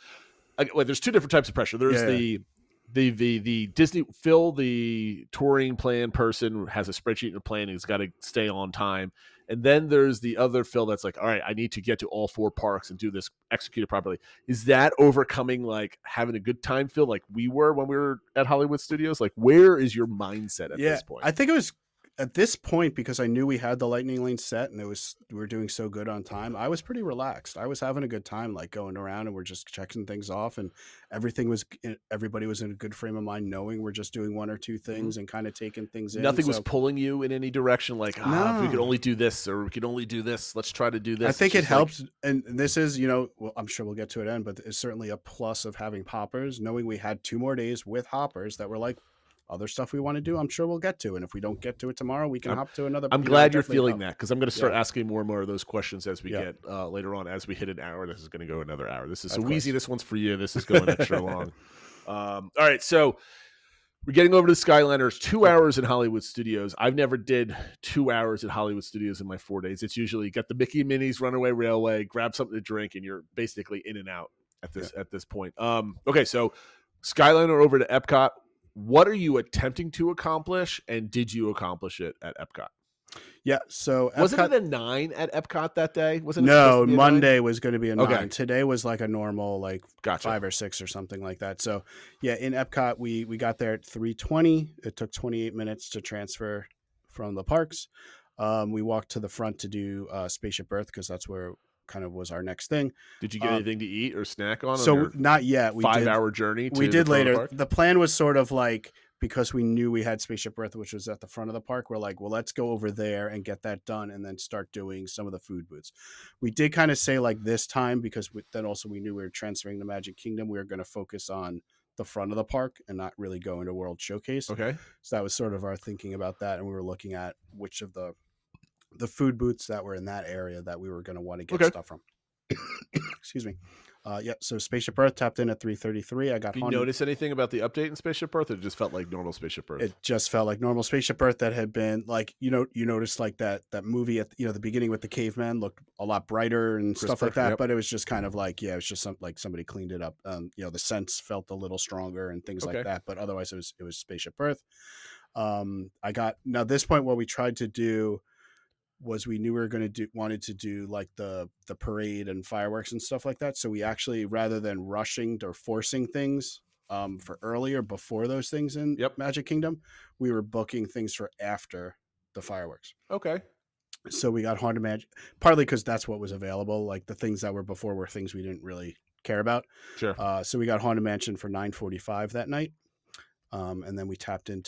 there's 2 different types of pressure. There's the Disney Phil, the touring plan person, has a spreadsheet and a plan, and he's got to stay on time. And then there's the other Phil that's like, all right, I need to get to all 4 parks and do this, execute it properly. Is that overcoming like having a good time, Phil, like we were when we were at Hollywood Studios? Like, where is your mindset at this point? I think it was at this point, because I knew we had the lightning lane set and we were doing so good on time, I was pretty relaxed. I was having a good time, like going around and we're just checking things off, and everybody was in a good frame of mind, knowing we're just doing one or two things and kind of taking things in. Nothing was pulling you in any direction. Like, if we No. could only do this, or we could only do this. Let's try to do this. I think It's it just helps, and this is, well, I'm sure we'll get to it end, but it's certainly a plus of having hoppers, knowing we had 2 more days with hoppers that were like other stuff we want to do. I'm sure we'll get to, and if we don't get to it tomorrow, we can hop to another. I'm glad you're feeling that, because I'm going to start asking more and more of those questions as we get later on. As we hit an hour, this is going to go another hour. This is so easy. This one's for you. This is going extra long. All right, so we're getting over to Skyliners. 2 hours in Hollywood Studios. I've never did 2 hours at Hollywood Studios in my 4 days. It's usually you got the Mickey and Minnie's Runaway Railway, grab something to drink, and you're basically in and out at this point. Okay, so Skyliner over to Epcot. What are you attempting to accomplish, and did you accomplish it at Epcot? Yeah, so wasn't it a 9 at Epcot that day? Wasn't it no, Monday was going to be a 9. Okay. Today was like a normal, like Gotcha. 5 or 6 or something like that. So yeah, in Epcot, we got there at 3:20. It took 28 minutes to transfer from the parks. We walked to the front to do Spaceship Earth, because that's where kind of was our next thing. Did you get anything to eat or snack on? So not yet. We 5-hour journey. We did later. The plan was sort of like, because we knew we had Spaceship Earth, which was at the front of the park, we're like, well, let's go over there and get that done, and then start doing some of the food booths. We did kind of say, like, this time, because then also we knew we were transferring the Magic Kingdom, we were going to focus on the front of the park and not really go into World Showcase. Okay. So that was sort of our thinking about that, and we were looking at which of the food booths that were in that area that we were going to want to get stuff from. Excuse me. So Spaceship Earth tapped in at 3:33. I got. Did you notice anything about the update in Spaceship Earth? Or it just felt like normal Spaceship Earth. It just felt like normal Spaceship Earth that had been like, you noticed like that movie at the beginning with the caveman looked a lot brighter and Crisper, stuff like that. yep. But it was just kind of like, it was just like somebody cleaned it up. The scents felt a little stronger and things like that. But otherwise, it was Spaceship Earth. Now this point, what we tried to do was, we knew we were going to wanted to do like the parade and fireworks and stuff like that. So we actually, rather than rushing or forcing things for earlier, before those things in Magic Kingdom, we were booking things for after the fireworks. Okay. So we got Haunted Mansion, partly because that's what was available. Like the things that were before were things we didn't really care about. Sure. So we got Haunted Mansion for 9:45 that night. And then we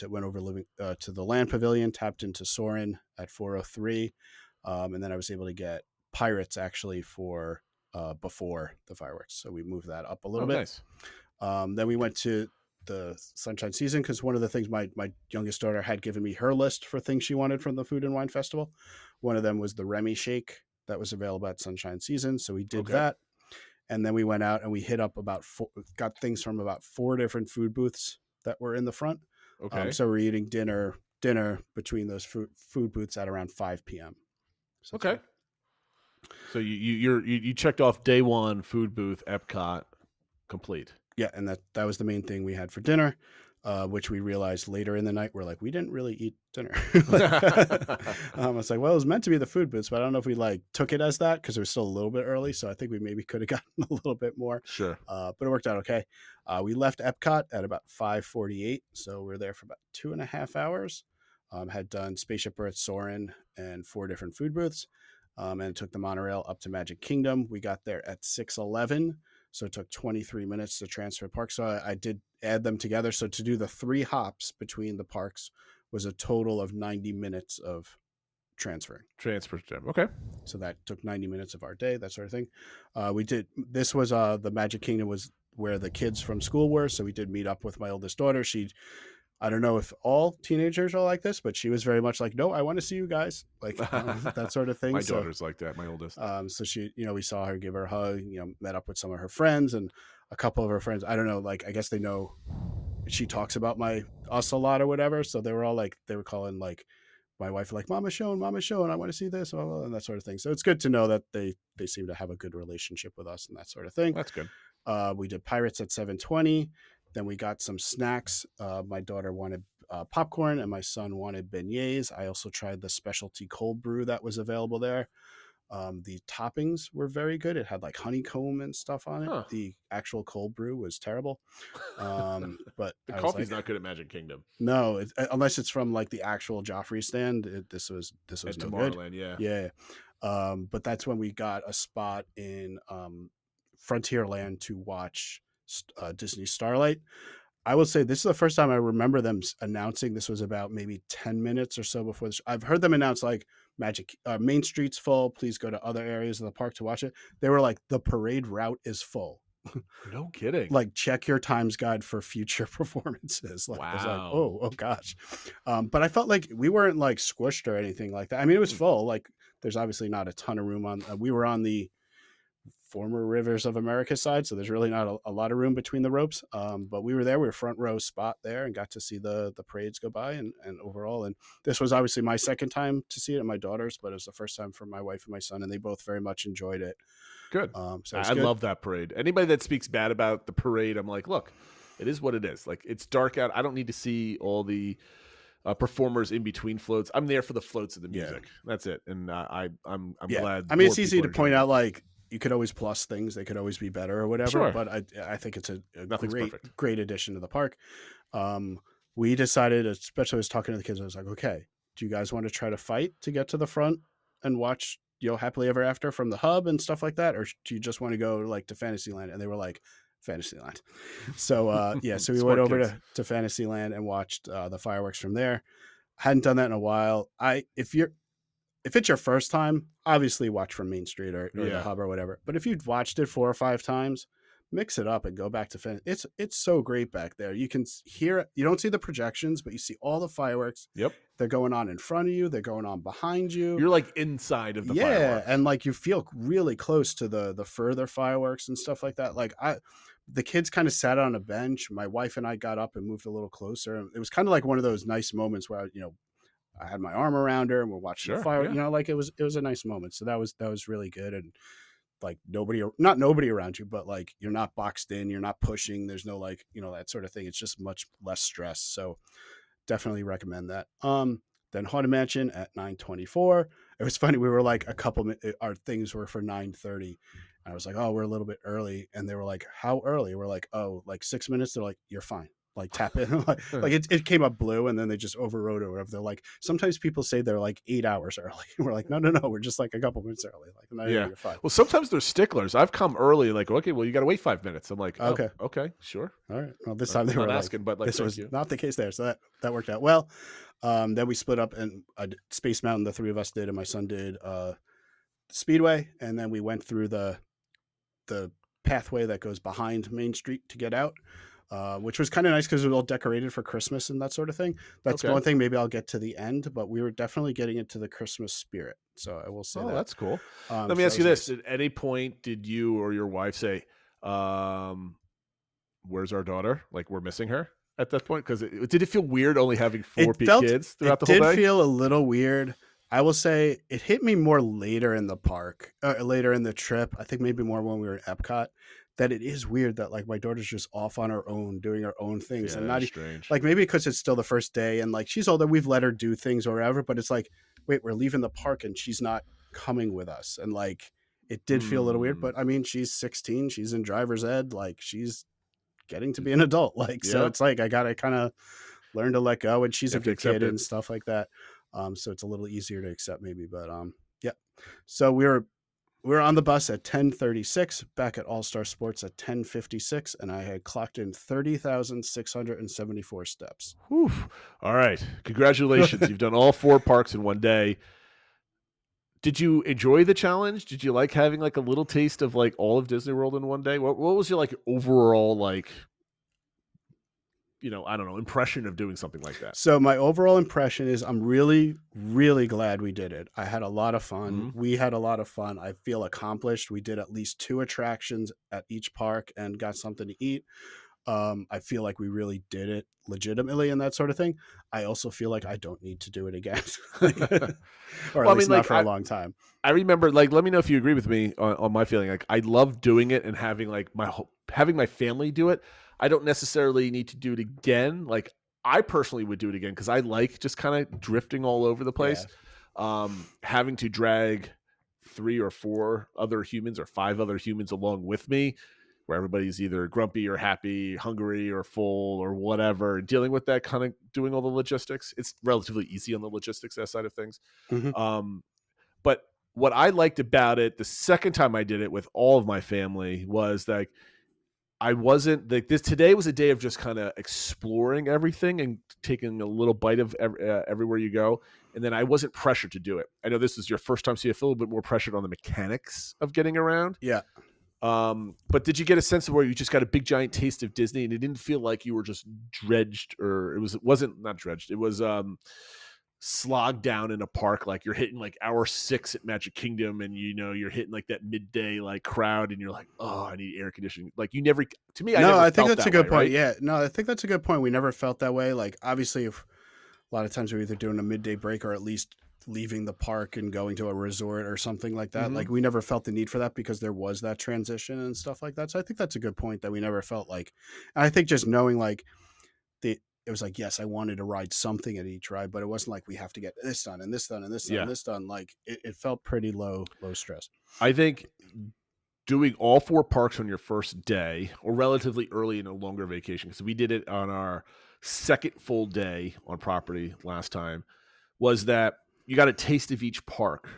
went over to the Land Pavilion, tapped into Soarin' at 4:03. And then I was able to get Pirates actually for before the fireworks. So we moved that up a little bit. Nice. Then we went to the Sunshine Season, because one of the things my youngest daughter had given me her list for things she wanted from the Food and Wine Festival. One of them was the Remy Shake that was available at Sunshine Season. So we did that. And then we went out and we hit up got things from about 4 different food booths that were in the front. Okay. So we're eating dinner between those food booths at around 5 p.m. So okay. So you checked off day 1 food booth Epcot complete. Yeah, and that was the main thing we had for dinner, which we realized later in the night. We're like, we didn't really eat dinner. I was like, well, it was meant to be the food booths, but I don't know if we took it as that, because it was still a little bit early. So I think we maybe could have gotten a little bit more. Sure. But it worked out okay. We left Epcot at about 5:48, so we're there for about 2.5 hours. Had done Spaceship Earth, Soarin', and 4 different food booths, and took the monorail up to Magic Kingdom. We got there at 6:11, so it took 23 minutes to transfer parks. So I did add them together. So to do the 3 hops between the parks was a total of 90 minutes of transferring. Okay. So that took 90 minutes of our day, that sort of thing. This was the Magic Kingdom was where the kids from school were. So we did meet up with my oldest daughter. I don't know if all teenagers are like this, but she was very much like, no, I want to see you guys, like that sort of thing. My daughter's like that, my oldest. So she, we saw her, give her a hug, met up with some of her friends, and a couple of her friends, I don't know, like, I guess they know she talks about us a lot or whatever. So they were all like, they were calling like my wife, like, Mama Shone, I want to see this, and that sort of thing. So it's good to know that they seem to have a good relationship with us and that sort of thing. That's good. We did Pirates at 7:20. Then we got some snacks. My daughter wanted popcorn and my son wanted beignets. I also tried the specialty cold brew that was available there. The toppings were very good. It had like honeycomb and stuff on it. Huh. The actual cold brew was terrible. But The I was coffee's like, not good at Magic Kingdom. no, unless it's from like the actual Joffrey stand. This was At no good. Tomorrowland, yeah. Yeah. But that's when we got a spot in Frontierland to watch Disney Starlight. I will say this is the first time I remember them announcing this was about maybe 10 minutes or so before this. I've heard them announce like Main Street's full. Please go to other areas of the park to watch it. They were like, the parade route is full. No kidding. Like, check your times guide for future performances. Like, I was like, Wow. oh gosh. But I felt like we weren't like squished or anything like that. I mean, it was full. Like, there's obviously not a ton of room on. We were on the former Rivers of America side, so there's really not a lot of room between the ropes. But we were there. We were front row spot there and got to see the parades go by and overall. And this was obviously my second time to see it and my daughter's, but it was the first time for my wife and my son, and they both very much enjoyed it. Good. So I love that parade. Anybody that speaks bad about the parade, I'm like, look, it is what it is. Like, it's dark out. I don't need to see all the performers in between floats. I'm there for the floats of the music. That's it. And I'm glad. I mean, it's easy to point out, like, you could always plus things. They could always be better or whatever. Sure. But I think it's a perfect. great addition to the park. We decided, especially I was talking to the kids, I was like, okay, do you guys want to try to fight to get to the front and watch, Happily Ever After from the hub and stuff like that? Or do you just want to go like to Fantasyland? And they were like, Fantasyland. So, so we went over to Fantasyland and watched the fireworks from there. Hadn't done that in a while. If it's your first time, obviously watch from Main Street or the hub or whatever. But if you've watched it 4 or 5 times, mix it up and go back to it's so great back there. You can hear it. You don't see the projections, but you see all the fireworks. Yep. They're going on in front of you. They're going on behind you. You're like inside of the fireworks. And like you feel really close to the further fireworks and stuff like that. Like the kids kind of sat on a bench. My wife and I got up and moved a little closer. It was kind of like one of those nice moments where I had my arm around her and we're watching the fire. Yeah. Like it was a nice moment. So that was really good. And like not nobody around you, but like you're not boxed in, you're not pushing. There's no like, that sort of thing. It's just much less stress. So definitely recommend that. Then Haunted Mansion at 9:24. It was funny. We were like our things were for 9:30. I was like, oh, we're a little bit early. And they were like, how early? We're like, oh, like 6 minutes. They're like, you're fine. Like tap in. like it came up blue and then they just overrode it or whatever. They're like, sometimes people say they're like 8 hours early. We're like, no, we're just like a couple minutes early. Like, no, you're fine. Well, sometimes they're sticklers. I've come early, like, okay, well, you got to wait 5 minutes. I'm like, okay, sure. All right. Well, this time they were not asking, but like, this was not the case there. So that worked out well. Then we split up and Space Mountain, the 3 of us did, and my son did Speedway, and then we went through the pathway that goes behind Main Street to get out. Which was kind of nice because it was all decorated for Christmas and that sort of thing. That's one thing maybe I'll get to the end, but we were definitely getting into the Christmas spirit. So I will say that. That's cool. Let me ask you this. Nice. At any point, did you or your wife say, where's our daughter? Like, we're missing her at that point? Because did it feel weird only having 4 kids throughout the whole day? It did feel a little weird. I will say it hit me more later in the park, later in the trip. I think maybe more when we were at Epcot. That it is weird that like my daughter's just off on her own doing her own things and not strange. Like maybe because it's still the first day and like she's older, we've let her do things or whatever, but it's like, wait, we're leaving the park and she's not coming with us. And like it did feel a little weird, but I mean, she's 16, she's in driver's ed, like she's getting to be an adult. Like, so it's like I gotta kind of learn to let go, and she's a good kid and stuff like that. So it's a little easier to accept maybe, but so we were on the bus at 10:36, back at All Star Sports at 10:56, and I had clocked in 30,674 steps. Whew. All right. Congratulations. You've done all 4 parks in one day. Did you enjoy the challenge? Did you like having like a little taste of like all of Disney World in one day? What was your like overall like, I don't know, impression of doing something like that? So my overall impression is I'm really, really glad we did it. I had a lot of fun. Mm-hmm. We had a lot of fun. I feel accomplished. We did at least 2 attractions at each park and got something to eat. I feel like we really did it legitimately and that sort of thing. I also feel like I don't need to do it again. Or at least not for a long time. I remember, like, let me know if you agree with me on my feeling. Like, I love doing it and having like having my family do it. I don't necessarily need to do it again. Like, I personally would do it again because I like just kind of drifting all over the place. Yeah. Having to drag 3 or 4 other humans or 5 other humans along with me, where everybody's either grumpy or happy, hungry or full or whatever, and dealing with that, kind of doing all the logistics. It's relatively easy on the logistics side of things. But what I liked about it the second time I did it with all of my family was like, I wasn't like this. Today was a day of just kind of exploring everything and taking a little bite of everywhere you go. And then I wasn't pressured to do it. I know this is your first time, so you feel a little bit more pressured on the mechanics of getting around. Yeah. But did you get a sense of where you just got a big giant taste of Disney and it didn't feel like you were just dredged, or it wasn't not dredged. It was slogged down in a park, like you're hitting like hour 6 at Magic Kingdom, and you're hitting like that midday like crowd, and you're like, oh, I need air conditioning. Like you never, to me, I think that's a good point. Right? Yeah, no, I think that's a good point. We never felt that way. Like obviously, if a lot of times we're either doing a midday break or at least leaving the park and going to a resort or something like that. Like we never felt the need for that because there was that transition and stuff like that. So I think that's a good point that we never felt like, and I think just knowing like it was like, yes, I wanted to ride something at each ride, but it wasn't like we have to get this done and this done and this done and this done. Like it felt pretty low stress. I think doing all 4 parks on your first day or relatively early in a longer vacation, because we did it on our second full day on property last time, was that you got a taste of each park.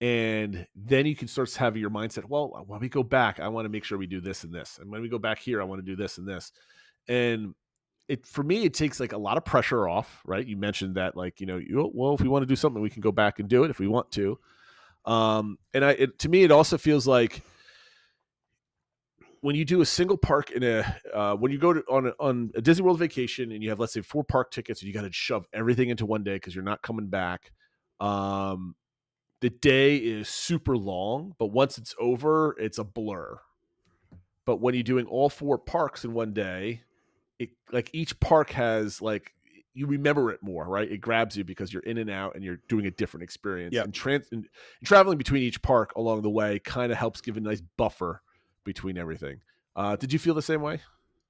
And then you can start having your mindset, well, when we go back, I want to make sure we do this and this. And when we go back here, I want to do this and this. And for me, it takes like a lot of pressure off, right? You mentioned that, like, well, if we want to do something, we can go back and do it if we want to. And to me, it also feels like when you do a single park when you go on a Disney World vacation and you have, let's say, 4 park tickets and you got to shove everything into one day because you're not coming back. The day is super long, but once it's over, it's a blur. But when you're doing all 4 parks in one day, like each park has like, you remember it more, right? It grabs you because you're in and out and you're doing a different experience. Yep. And traveling between each park along the way kind of helps give a nice buffer between everything. Did you feel the same way?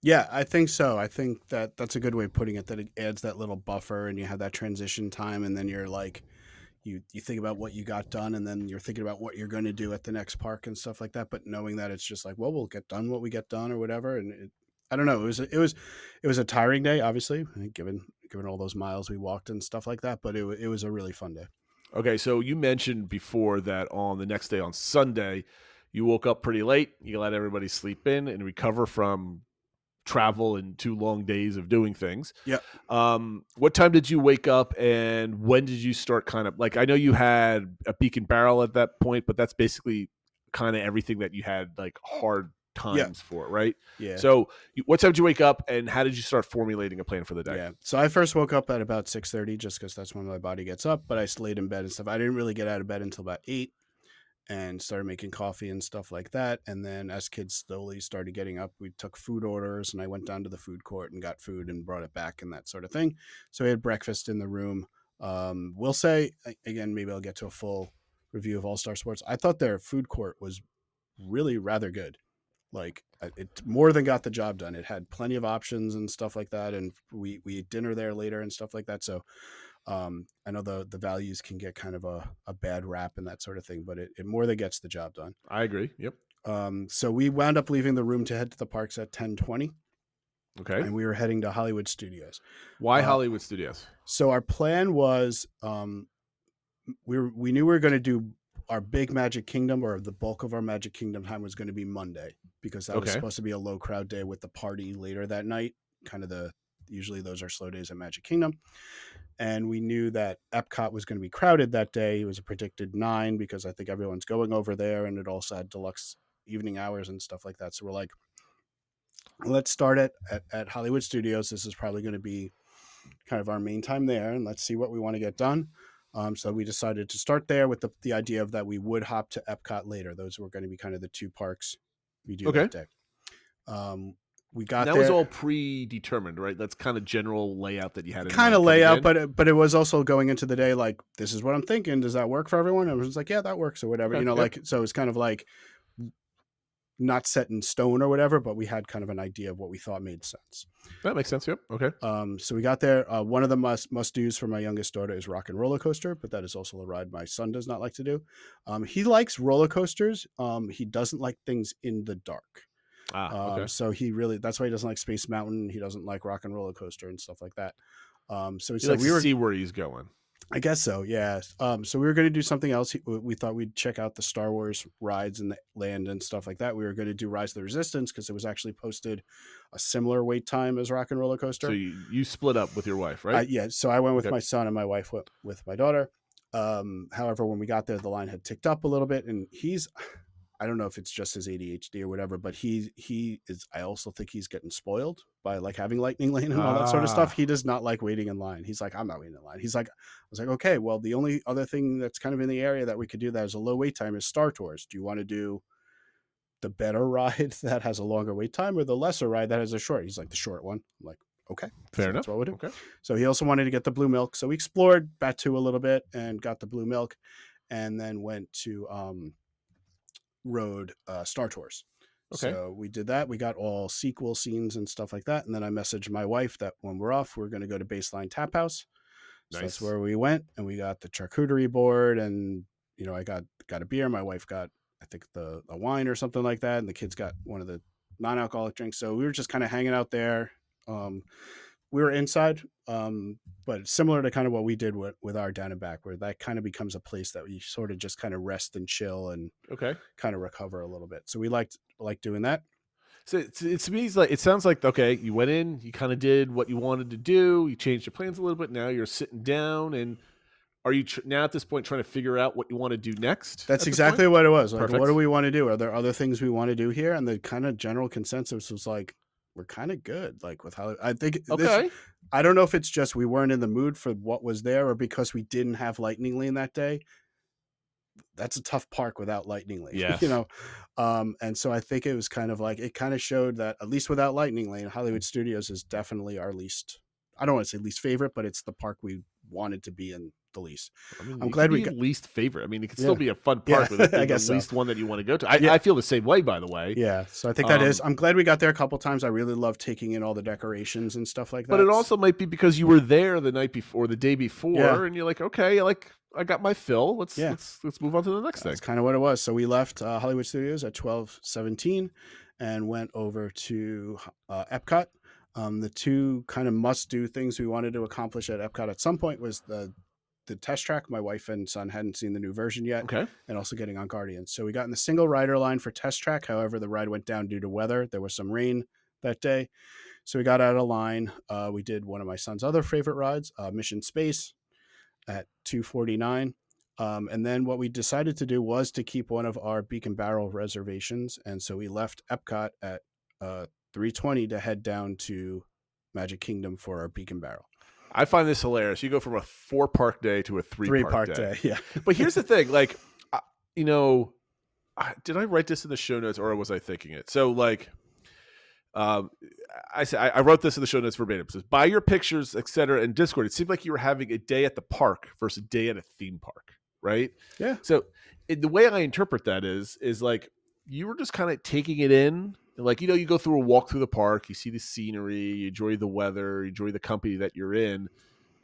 Yeah, I think so. I think that's a good way of putting it, that it adds that little buffer and you have that transition time, and then you're like, you think about what you got done, and then you're thinking about what you're going to do at the next park and stuff like that. But knowing that it's just like, well, we'll get done what we get done or whatever. And I don't know. It was a tiring day, obviously, given all those miles we walked and stuff like that. But it was a really fun day. Okay, so you mentioned before that on the next day, on Sunday, you woke up pretty late. You let everybody sleep in and recover from travel and 2 long days of doing things. Yeah. What time did you wake up, and when did you start kind of, like, I know you had a Beak and Barrel at that point, but that's basically kind of everything that you had like hard times for, right? Yeah. So what time did you wake up, and how did you start formulating a plan for the day? Yeah. So I first woke up at about 6:30 just because that's when my body gets up, but I laid in bed and stuff. I didn't really get out of bed until about 8 and started making coffee and stuff like that. And then as kids slowly started getting up, we took food orders, and I went down to the food court and got food and brought it back and that sort of thing. So we had breakfast in the room. We'll say, again, maybe I'll get to a full review of All Star Sports. I thought their food court was really rather good. Like it more than got the job done. It had plenty of options and stuff like that. And we ate dinner there later and stuff like that. So I know the values can get kind of a bad rap and that sort of thing, but it more than gets the job done. I agree. Yep. So we wound up leaving the room to head to the parks at 10:20. Okay. And we were heading to Hollywood Studios. Why Hollywood Studios? So our plan was, we knew we were going to do our big Magic Kingdom, or the bulk of our Magic Kingdom time was going to be Monday, because that was supposed to be a low crowd day with the party later that night. Usually those are slow days at Magic Kingdom. And we knew that Epcot was going to be crowded that day. It was a predicted 9 because I think everyone's going over there, and it also had deluxe evening hours and stuff like that. So we're like, let's start at Hollywood Studios. This is probably going to be kind of our main time there, and let's see what we want to get done. So we decided to start there with the idea of that we would hop to Epcot later. Those were going to be kind of the 2 parks we do that day. We got that there. Was all predetermined, right? That's kind of general layout that you had. Kind of layout, but it was also going into the day like, this is what I'm thinking. Does that work for everyone? And it was like, yeah, that works or whatever. Okay, like, so it's kind of like not set in stone or whatever, but we had kind of an idea of what we thought made sense. That makes sense. Yep. Okay. So we got there. One of the must-dos for my youngest daughter is Rock and Roller Coaster, but that is also a ride my son does not like to do. He likes roller coasters. He doesn't like things in the dark. Okay. So that's why he doesn't like Space Mountain. He doesn't like Rock and Roller Coaster and stuff like that. So He likes to see where he's going. I guess so, yeah. So we were going to do something else. We thought we'd check out the Star Wars rides in the land and stuff like that. We were going to do Rise of the Resistance because it was actually posted a similar wait time as Rock and Roller Coaster. So you split up with your wife, right? Yeah. So I went with my son and my wife went with my daughter. However, when we got there, the line had ticked up a little bit, and I don't know if it's just his ADHD or whatever, but he is. I also think he's getting spoiled by like having Lightning Lane and all that sort of stuff. He does not like waiting in line. He's like, I'm not waiting in line. I was like, okay, well, the only other thing that's kind of in the area that we could do that has a low wait time is Star Tours. Do you want to do the better ride that has a longer wait time or the lesser ride that has a short? He's like, the short one. I'm like, okay, fair enough. That's what we'll do. Okay. So he also wanted to get the blue milk. So we explored Batu a little bit and got the blue milk, and then went to rode Star Tours. Okay. So we did that. We got all sequel scenes and stuff like that. And then I messaged my wife that when we're off, we're going to go to Baseline Tap House. So that's where we went, and we got the charcuterie board, and I got a beer. My wife got, I think, the wine or something like that, and the kids got one of the non-alcoholic drinks. So we were just kind of hanging out there. We were inside, but similar to kind of what we did with our Down and Back, where that kind of becomes a place that we sort of just kind of rest and chill and kind of recover a little bit. So we like doing that. So to me, it sounds like, okay, you went in, you kind of did what you wanted to do, you changed your plans a little bit. Now you're sitting down, and are you now at this point trying to figure out what you want to do next? That's exactly what it was. Like, what do we want to do? Are there other things we want to do here? And the kind of general consensus was like, we're kind of good. Like with how I think, I don't know if it's just we weren't in the mood for what was there, or because we didn't have Lightning Lane that day. That's a tough park without Lightning Lane, yes. And so I think it was kind of like, it kind of showed that at least without Lightning Lane, Hollywood Studios is definitely our least, I don't want to say least favorite, but it's the park we wanted to be in the least. I mean, I'm glad we got least favorite. I mean, it could still be a fun park, but I guess the least one that you want to go to. I feel the same way, by the way. Yeah. So I think that is, I'm glad we got there a couple times. I really love taking in all the decorations and stuff like that. But it also might be because you were there the night before, the day before, and you're like, okay, I got my fill. Let's move on to the next thing. That's kind of what it was. So we left Hollywood Studios at 12:17 and went over to Epcot. The two kind of must-do things we wanted to accomplish at Epcot at some point was the test track. My wife and son hadn't seen the new version yet, and also getting on Guardians. So we got in the single rider line for test track. However, the ride went down due to weather. There was some rain that day. So we got out of line. We did one of my son's other favorite rides, Mission Space, at 2:49. And then what we decided to do was to keep one of our Beak and Barrel reservations. And so we left Epcot at 3:20 to head down to Magic Kingdom for our Beak and Barrel. I find this hilarious. You go from a 4-park day to a 3-park day. Yeah. But here's the thing, like, did I write this in the show notes or was I thinking it? So like, I wrote this in the show notes verbatim. It says, buy your pictures, etc. in Discord. It seemed like you were having a day at the park versus a day at a theme park, right? Yeah. So the way I interpret that is like you were just kind of taking it in. Like, you go through a walk through the park, you see the scenery, you enjoy the weather, you enjoy the company that you're in,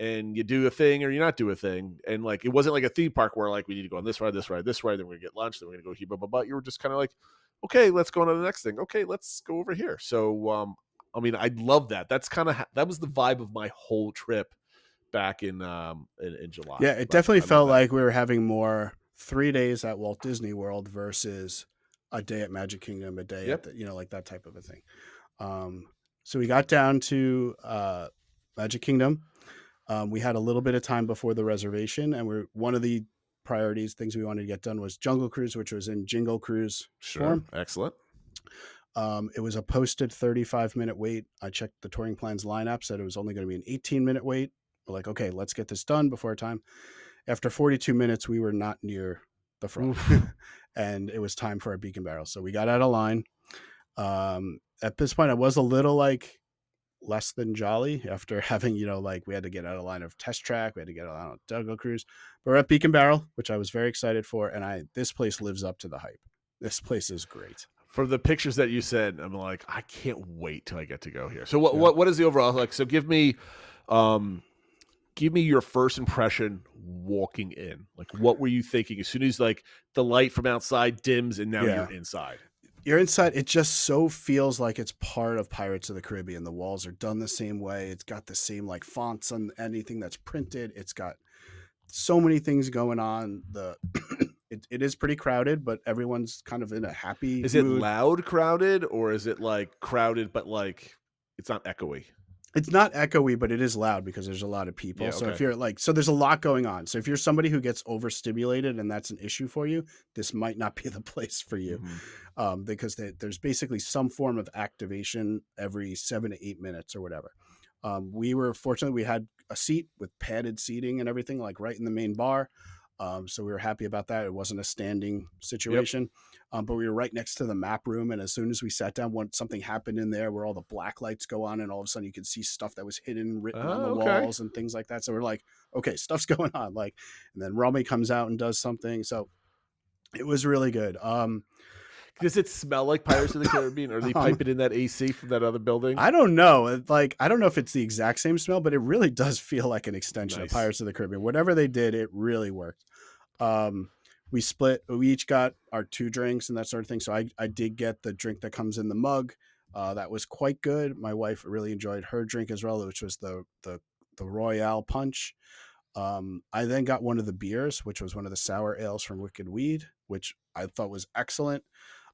and you do a thing or you not do a thing. And like, it wasn't like a theme park where like, we need to go on this ride, then we're going to get lunch, then we're going to go here, blah, blah, blah. You were just kind of like, okay, let's go on to the next thing. Okay, let's go over here. So, I mean, I love that. That's kind of, that was the vibe of my whole trip back in July. Yeah, it definitely felt like we were having more 3 days at Walt Disney World versus a day at Magic Kingdom, a day at the, like that type of a thing. So we got down to Magic Kingdom. We had a little bit of time before the reservation, and one of the things we wanted to get done was Jungle Cruise, which was in Jingle Cruise form. Excellent. It was a posted 35-minute wait. I checked the touring plans lineup, said it was only going to be an 18-minute wait. We're like, okay, let's get this done before time. After 42 minutes, we were not near the front. And it was time for our Beak and Barrel. So we got out of line. At this point, I was a little like less than jolly after having, we had to get out of line of Test Track. We had to get out of line of Jungle Cruise. But we're at Beak and Barrel, which I was very excited for. And this place lives up to the hype. This place is great. For the pictures that you said, I'm like, I can't wait till I get to go here. So what is the overall like? So give me your first impression walking in. Like, what were you thinking as soon as like the light from outside dims and now you're inside? You're inside. It just so feels like it's part of Pirates of the Caribbean. The walls are done the same way. It's got the same like fonts on anything that's printed. It's got so many things going on. It is pretty crowded, but everyone's kind of in a happy Is mood. it loud crowded, or is it like crowded but like it's not echoey? It's not echoey, but it is loud because there's a lot of people. Yeah, so okay. if you're like, so there's a lot going on. So if you're somebody who gets overstimulated and that's an issue for you, this might not be the place for you, because there's basically some form of activation every 7 to 8 minutes or whatever. We were fortunate; we had a seat with padded seating and everything, like right in the main bar. So we were happy about that. It wasn't a standing situation. But we were right next to the map room. And as soon as we sat down, something happened in there where all the black lights go on and all of a sudden you could see stuff that was written on the walls and things like that. So we're like, okay, stuff's going on. Like, and then Rummy comes out and does something. So it was really good. Does it smell like Pirates of the Caribbean? Or are they piping in that AC from that other building? I don't know. Like, I don't know if it's the exact same smell, but it really does feel like an extension of Pirates of the Caribbean. Whatever they did, it really worked. We each got our 2 drinks and that sort of thing. So I did get the drink that comes in the mug. That was quite good. My wife really enjoyed her drink as well, which was the Royale Punch. I then got one of the beers, which was one of the sour ales from Wicked Weed, which I thought was excellent.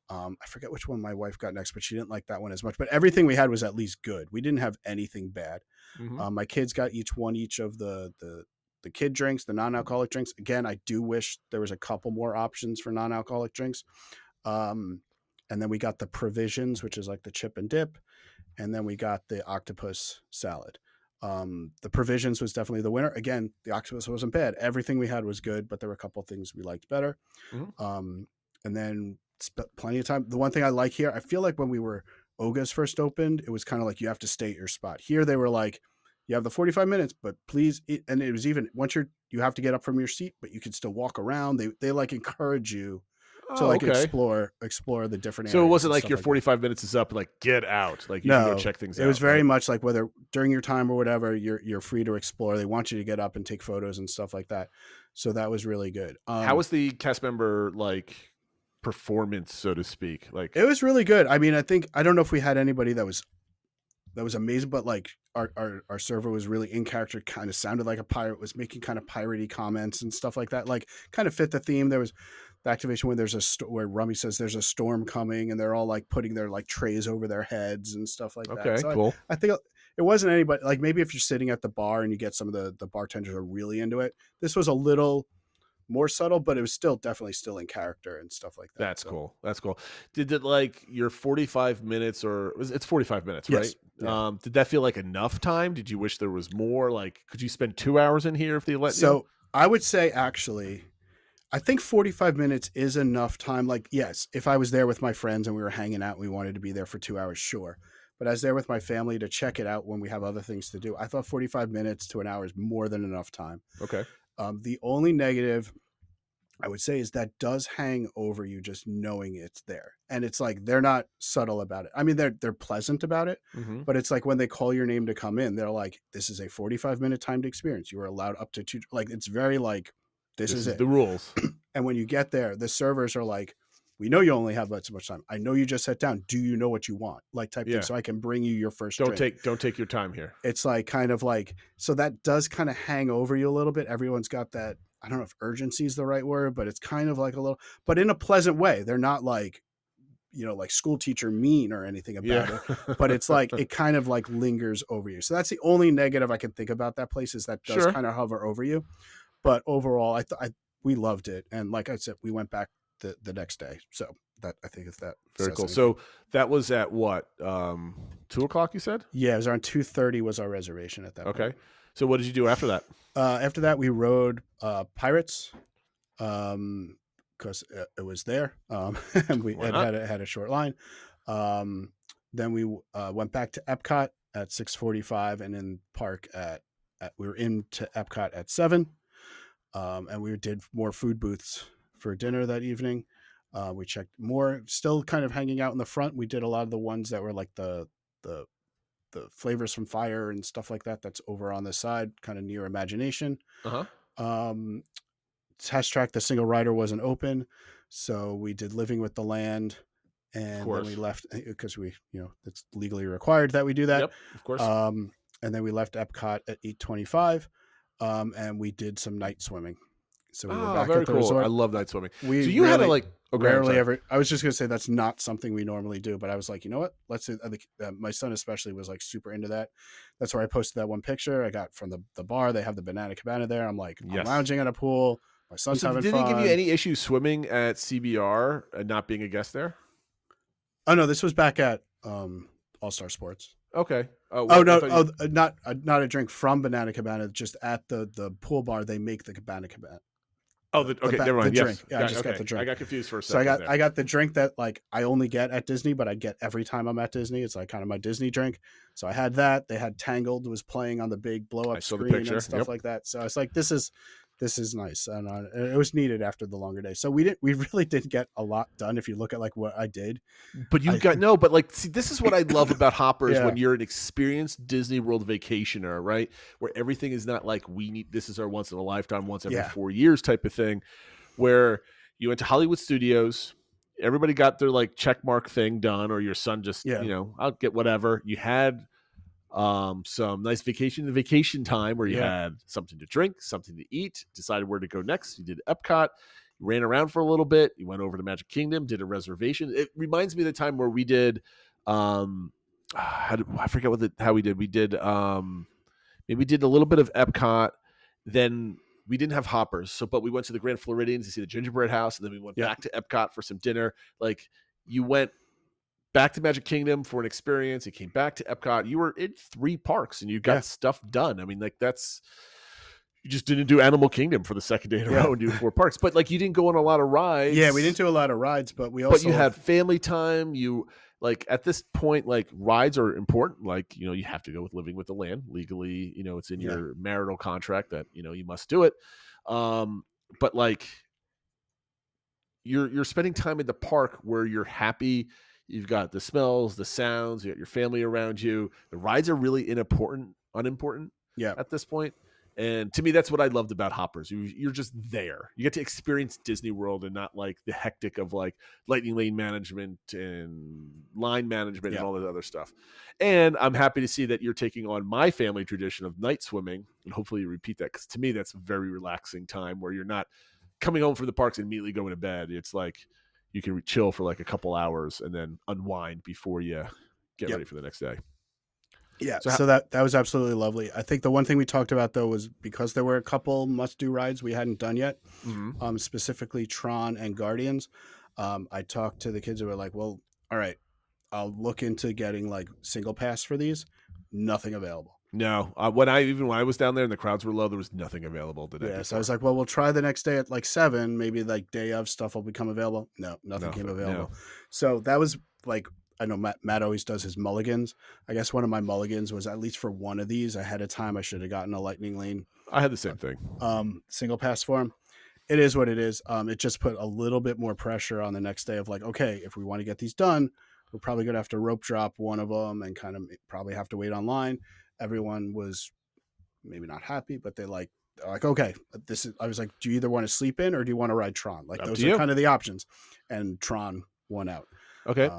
I forget which one my wife got next, but she didn't like that one as much. But everything we had was at least good. We didn't have anything bad. My kids got each of the kid drinks, the non-alcoholic drinks. Again, I do wish there was a couple more options for non-alcoholic drinks. And then we got the provisions, which is like the chip and dip. And then we got the octopus salad. The provisions was definitely the winner. Again, the octopus wasn't bad. Everything we had was good, but there were a couple of things we liked better. And then spent plenty of time. The one thing I like here, I feel like when Oga's first opened, it was kind of like you have to stay at your spot. Here they were like, you have the 45 minutes, but please eat. And it was even once you have to get up from your seat, but you can still walk around. They like encourage you to explore the different areas. So it wasn't like your 45 minutes is up, like get out. Like you can go check things out. It was very much like whether during your time or whatever, you're free to explore. They want you to get up and take photos and stuff like that. So that was really good. How was the cast member like performance, so to speak? Like it was really good. I mean, I don't know if we had anybody that was amazing, but like our server was really in character, kind of sounded like a pirate, was making kind of piratey comments and stuff like that, like kind of fit the theme. There was the activation when where Rummy says there's a storm coming and they're all like putting their like trays over their heads and stuff like that. Okay, so cool. I think it wasn't anybody, like maybe if you're sitting at the bar and you get some of the bartenders are really into it, this was a little more subtle, but it was definitely still in character and stuff like that. That's cool. That's cool. Did it like your 45 minutes it's 45 minutes, yes. right? Yeah. Did that feel like enough time? Did you wish there was more? Like, could you spend 2 hours in here if they let you? So I would say actually, I think 45 minutes is enough time. Like, yes, if I was there with my friends and we were hanging out and we wanted to be there for 2 hours, sure. But I was there with my family to check it out when we have other things to do. I thought 45 minutes to an hour is more than enough time. Okay. The only negative I would say is that does hang over you just knowing it's there. And it's like, they're not subtle about it. I mean, they're pleasant about it, but it's like when they call your name to come in, they're like, this is a 45-minute timed experience. You are allowed up to 2. Like, it's very like, this is it. The rules. And when you get there, the servers are like, we know you only have so much time. I know you just sat down. Do you know what you want? Like type thing. So I can bring you your first drink. Don't take your time here. It's like kind of like, so that does kind of hang over you a little bit. Everyone's got that. I don't know if urgency is the right word, but it's kind of like a little, but in a pleasant way. They're not like, like school teacher mean or anything about it, but it's like, it kind of like lingers over you. So that's the only negative I can think about that place, is that does kind of hover over you. But overall, we loved it. And like I said, we went back the next day. So that, I think if that very cool. So that was at what, 2:00 you said? Yeah. It was around 2:30 was our reservation at that point. Okay. So what did you do after that? After that, we rode Pirates because it was there. And we had a short line. Then we went back to Epcot at 6:45 and in park we were into Epcot at 7. And we did more food booths for dinner that evening. We checked more, still kind of hanging out in the front. We did a lot of the ones that were like the flavors from fire and stuff like that. That's over on the side, kind of near Imagination. Um, Test track, the single rider wasn't open, so we did Living with the Land, and then we left because we, it's legally required that we do that. Yep, of course. And then we left Epcot at 8:25, and we did some night swimming. So we were back very at the cool. resort. I love night swimming. So you had to rarely ever. I was just gonna say that's not something we normally do, but I was like, you know what? Let's do. My son especially was like super into that. That's where I posted that one picture I got from the bar. They have the Banana Cabana there. I'm like, I'm lounging in a pool. My son's having fun. Did they give you any issues swimming at CBR and not being a guest there? Oh no, this was back at All Star Sports. Okay. Not a drink from Banana Cabana. Just at the pool bar, they make the Cabana Cabana. Never mind. The drink. Yes. Yeah, I just got the drink. I got confused for a second. So I got the drink that like I only get at Disney, but I get every time I'm at Disney. It's like kind of my Disney drink. So I had that. They had Tangled was playing on the big blow up screen and stuff like that. So it's like this is nice, and it was needed after the longer day. So we really did get a lot done if you look at like what I did. But see, this is what I love about Hoppers when you're an experienced Disney World vacationer, right? Where everything is not like this is our once in a lifetime, once every 4 years type of thing. Where you went to Hollywood Studios, everybody got their like check mark thing done, or your son just I'll get whatever. You had some nice vacation time where you had something to drink, something to eat, decided where to go next. You did Epcot, you ran around for a little bit, you went over to Magic Kingdom, did a reservation. It reminds me of the time where we did I forget how we did. We did maybe we did a little bit of Epcot, then we didn't have Hoppers, but we went to the Grand Floridians to see the Gingerbread House, and then we went back to Epcot for some dinner. Like you went back to Magic Kingdom for an experience. You came back to Epcot. You were in 3 parks and you got stuff done. I mean, like you just didn't do Animal Kingdom for the second day in a row and do 4 parks. But like you didn't go on a lot of rides. Yeah, we didn't do a lot of rides, but you had family time. You like at this point, like rides are important. Like, you have to go with Living with the Land legally, it's in your marital contract that, you must do it. But like you're spending time in the park where you're happy. You've got the smells, the sounds, you got your family around you. The rides are really unimportant at this point. And to me, that's what I loved about Hoppers. You're just there. You get to experience Disney World and not like the hectic of like lightning lane management and line management and all that other stuff. And I'm happy to see that you're taking on my family tradition of night swimming. And hopefully you repeat that, because to me, that's a very relaxing time where you're not coming home from the parks and immediately going to bed. It's like you can chill for like a couple hours and then unwind before you get ready for the next day. Yeah, so that was absolutely lovely. I think the one thing we talked about, though, was because there were a couple must-do rides we hadn't done yet, specifically Tron and Guardians. I talked to the kids who were like, well, all right, I'll look into getting like single pass for these. Nothing available. No, when I was down there and the crowds were low, there was nothing available today. Yeah, so I was like, well, we'll try the next day at like 7. Maybe like day of stuff will become available. No, nothing came available. No. So that was like, I know Matt always does his mulligans. I guess one of my mulligans was at least for one of these ahead of time. I should have gotten a lightning lane. I had the same thing. Single pass for him. It is what it is. It just put a little bit more pressure on the next day of like, okay, if we want to get these done, we're probably going to have to rope drop one of them and kind of probably have to wait online. Everyone was maybe not happy, but they're like, okay, I was like, do you either want to sleep in or do you want to ride Tron? Like those are kind of the options. And Tron won out. Okay.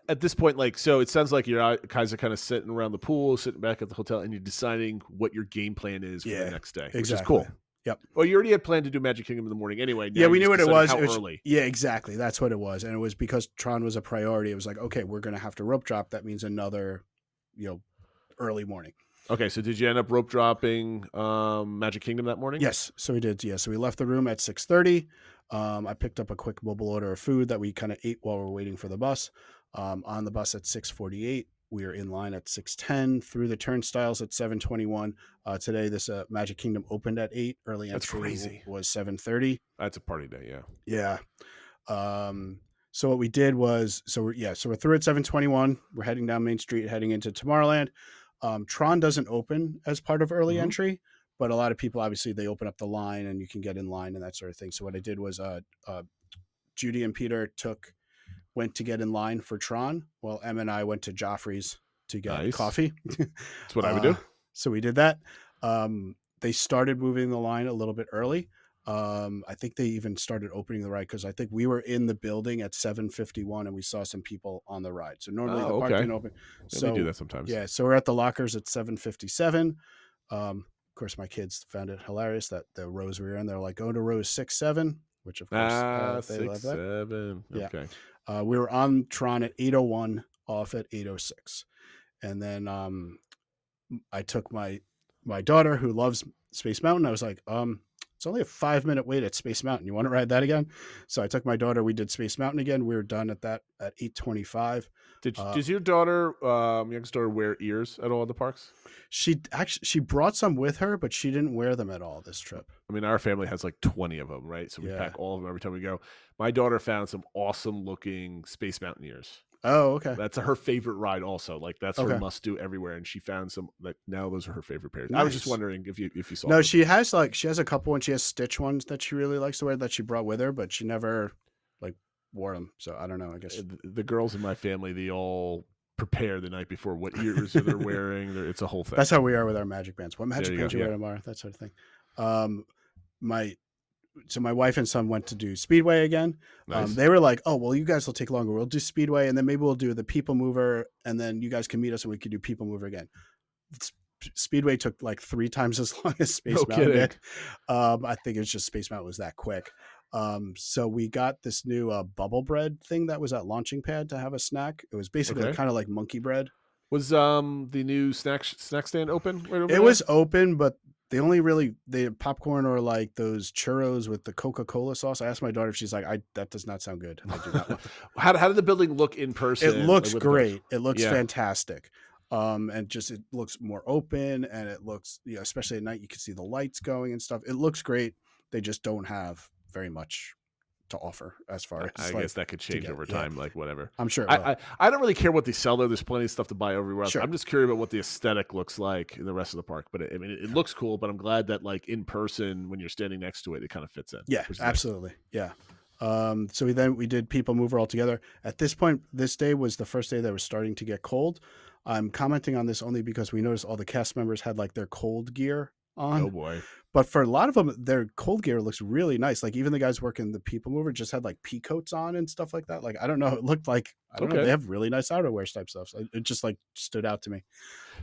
At this point, so it sounds like you guys are kind of sitting around the pool, sitting back at the hotel, and you're deciding what your game plan is for the next day, which is cool. Yep. Well, you already had planned to do Magic Kingdom in the morning anyway. Yeah, we knew what it was. How early? Yeah, exactly. That's what it was. And it was because Tron was a priority. It was like, okay, we're going to have to rope drop. That means another, early morning. Okay, so did you end up rope dropping Magic Kingdom that morning? Yes, so we did. Yeah, so we left the room at 6:30. I picked up a quick mobile order of food that we kind of ate while we were waiting for the bus. On the bus at 6:48. We are in line at 6:10, through the turnstiles at 7:21. Today, this Magic Kingdom opened at 8. Early entry was 7:30. That's a party day, yeah. Yeah. So what we did was, we're through at 7:21. We're heading down Main Street, heading into Tomorrowland. Tron doesn't open as part of early entry, but a lot of people, obviously, they open up the line and you can get in line and that sort of thing. So what I did was Judy and Peter went to get in line for Tron, while Em and I went to Joffrey's to get coffee. That's what I would do. So we did that. They started moving the line a little bit early. I think they even started opening the ride because I think we were in the building at 7:51 and we saw some people on the ride. So normally the park didn't open. Yeah, so they do that sometimes. Yeah, so we're at the lockers at 7:57. Of course, my kids found it hilarious that the rows we were in, they're like, go to rows 6, 7, which of course they 6, love that. 7. Yeah. Okay. We were on Tron at 8:01, off at 8:06, and then I took my daughter who loves Space Mountain. I was like, it's only a 5-minute wait at Space Mountain. You want to ride that again? So I took my daughter. We did Space Mountain again. We were done at that at 8:25. Does your daughter, youngest daughter, wear ears at all at the parks? She brought some with her, but she didn't wear them at all this trip. I mean, our family has like 20 of them, right? So we pack all of them every time we go. My daughter found some awesome looking Space Mountain ears. Oh, okay. That's her favorite ride also. Like that's her must do everywhere. And she found some, like now those are her favorite pairs. Nice. I was just wondering if you saw No, them. she has a couple and she has Stitch ones that she really likes to wear that she brought with her, but she never like wore them. So I don't know. I guess the girls in my family, they all prepare the night before what ears they're wearing. It's a whole thing. That's how we are with our magic bands. What magic bands you wear tomorrow? That sort of thing. So my wife and son went to do Speedway again. Nice. They were like, oh, well, you guys will take longer. We'll do Speedway, and then maybe we'll do the People Mover, and then you guys can meet us and we could do People Mover again. Speedway took like 3 times as long as Space Mountain did. I think it's just Space Mountain was that quick. So we got this new bubble bread thing that was at Launching Pad to have a snack. It was basically kind of like monkey bread. Was the new snack stand open right over there? It was open, but they had popcorn or like those churros with the Coca-Cola sauce. I asked my daughter if she's like, that does not sound good. I do not want how did the building look in person? It looks great. It looks fantastic. And it looks more open and it looks, especially at night, you can see the lights going and stuff. It looks great. They just don't have very much to offer as far as I guess that could change over time, like whatever. I'm sure. I don't really care what they sell there. There's plenty of stuff to buy everywhere else. Sure. I'm just curious about what the aesthetic looks like in the rest of the park. But it looks cool. But I'm glad that like in person, when you're standing next to it, it kind of fits in. Yeah, absolutely. Nice. Yeah. So we did People Mover all together. At this point, this day was the first day that was starting to get cold. I'm commenting on this only because we noticed all the cast members had like their cold gear on. Oh boy. But for a lot of them, their cold gear looks really nice. Like even the guys working the People Mover just had like pea coats on and stuff like that. Like, I don't know. It looked like, I don't know. They have really nice outerwear type stuff. So it just like stood out to me.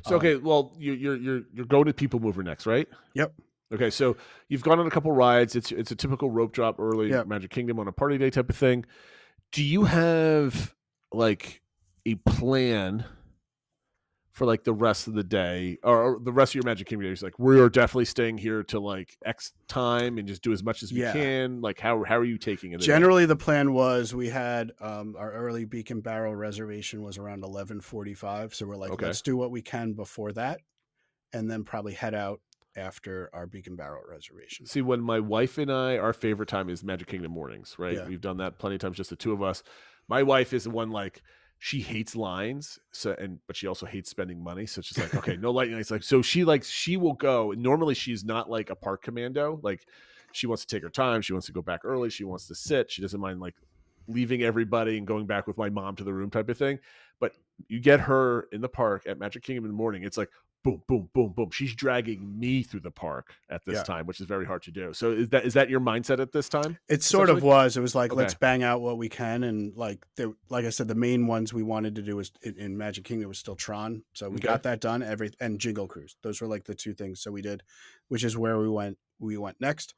So, okay. Well, you're going to People Mover next, right? Yep. Okay. So you've gone on a couple rides. It's a typical rope drop early Magic Kingdom on a party day type of thing. Do you have like a plan for like the rest of the day or the rest of your Magic Kingdom days? Like we are definitely staying here till like X time and just do as much as we can. Like how are you taking it? Generally the plan was we had our early Beak and Barrel reservation was around 11:45. So we're like, let's do what we can before that. And then probably head out after our Beak and Barrel reservation. See, when my wife and I, our favorite time is Magic Kingdom mornings, right? Yeah. We've done that plenty of times, just the two of us. My wife is the one like, she hates lines, but she also hates spending money. So she's like, okay, no lighting. It's like, so she will go. Normally, she's not like a park commando. Like, she wants to take her time. She wants to go back early. She wants to sit. She doesn't mind like leaving everybody and going back with my mom to the room type of thing. But you get her in the park at Magic Kingdom in the morning. It's like boom, boom, boom, boom. She's dragging me through the park at this time, which is very hard to do. So is that your mindset at this time? It sort of was. It was like, let's bang out what we can. And like I said, the main ones we wanted to do was in Magic Kingdom was still Tron. So we got that done. And Jingle Cruise. Those were like the two things. So we did, which is where we went next.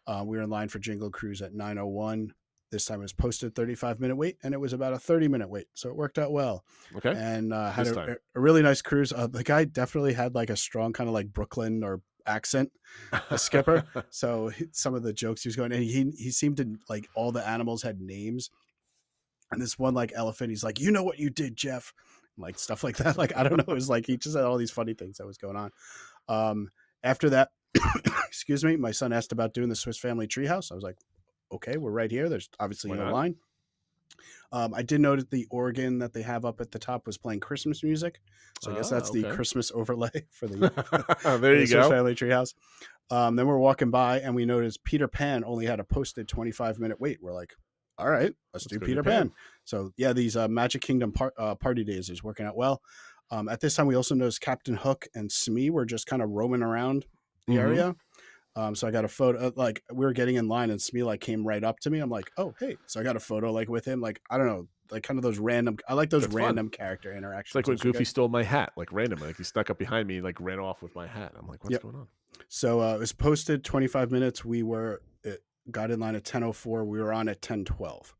We were in line for Jingle Cruise at 9:01. This time it was posted 35-minute wait, and it was about a 30-minute wait. So it worked out well. Okay. And had a really nice cruise. The guy definitely had like a strong kind of like Brooklyn or accent, a skipper. So some of the jokes he was going, and he seemed to like all the animals had names. And this one like elephant, he's like, you know what you did, Jeff? Like stuff like that. Like, I don't know. It was like, he just had all these funny things that was going on. After that, excuse me, my son asked about doing the Swiss Family Treehouse. I was like, okay, we're right here. There's obviously no line. I did notice the organ that they have up at the top was playing Christmas music. So I guess that's the Christmas overlay for the there you go. Family Treehouse. Then we're walking by and we noticed Peter Pan only had a posted 25-minute wait. We're like, all right, let's do go Peter Pan. So yeah, these Magic Kingdom party days is working out well. At this time, we also noticed Captain Hook and Smee were just kind of roaming around the area. So I got a photo, like we were getting in line and Smee like came right up to me. I'm like, oh, hey. So I got a photo like with him. Like, I don't know, like kind of those random, I like those That's random fun. character interactions. It's like when Goofy stole my hat, like randomly. Like he snuck up behind me, like ran off with my hat. I'm like, what's going on? So it was posted 25 minutes. We got in line at 10:04. We were on at 10:12.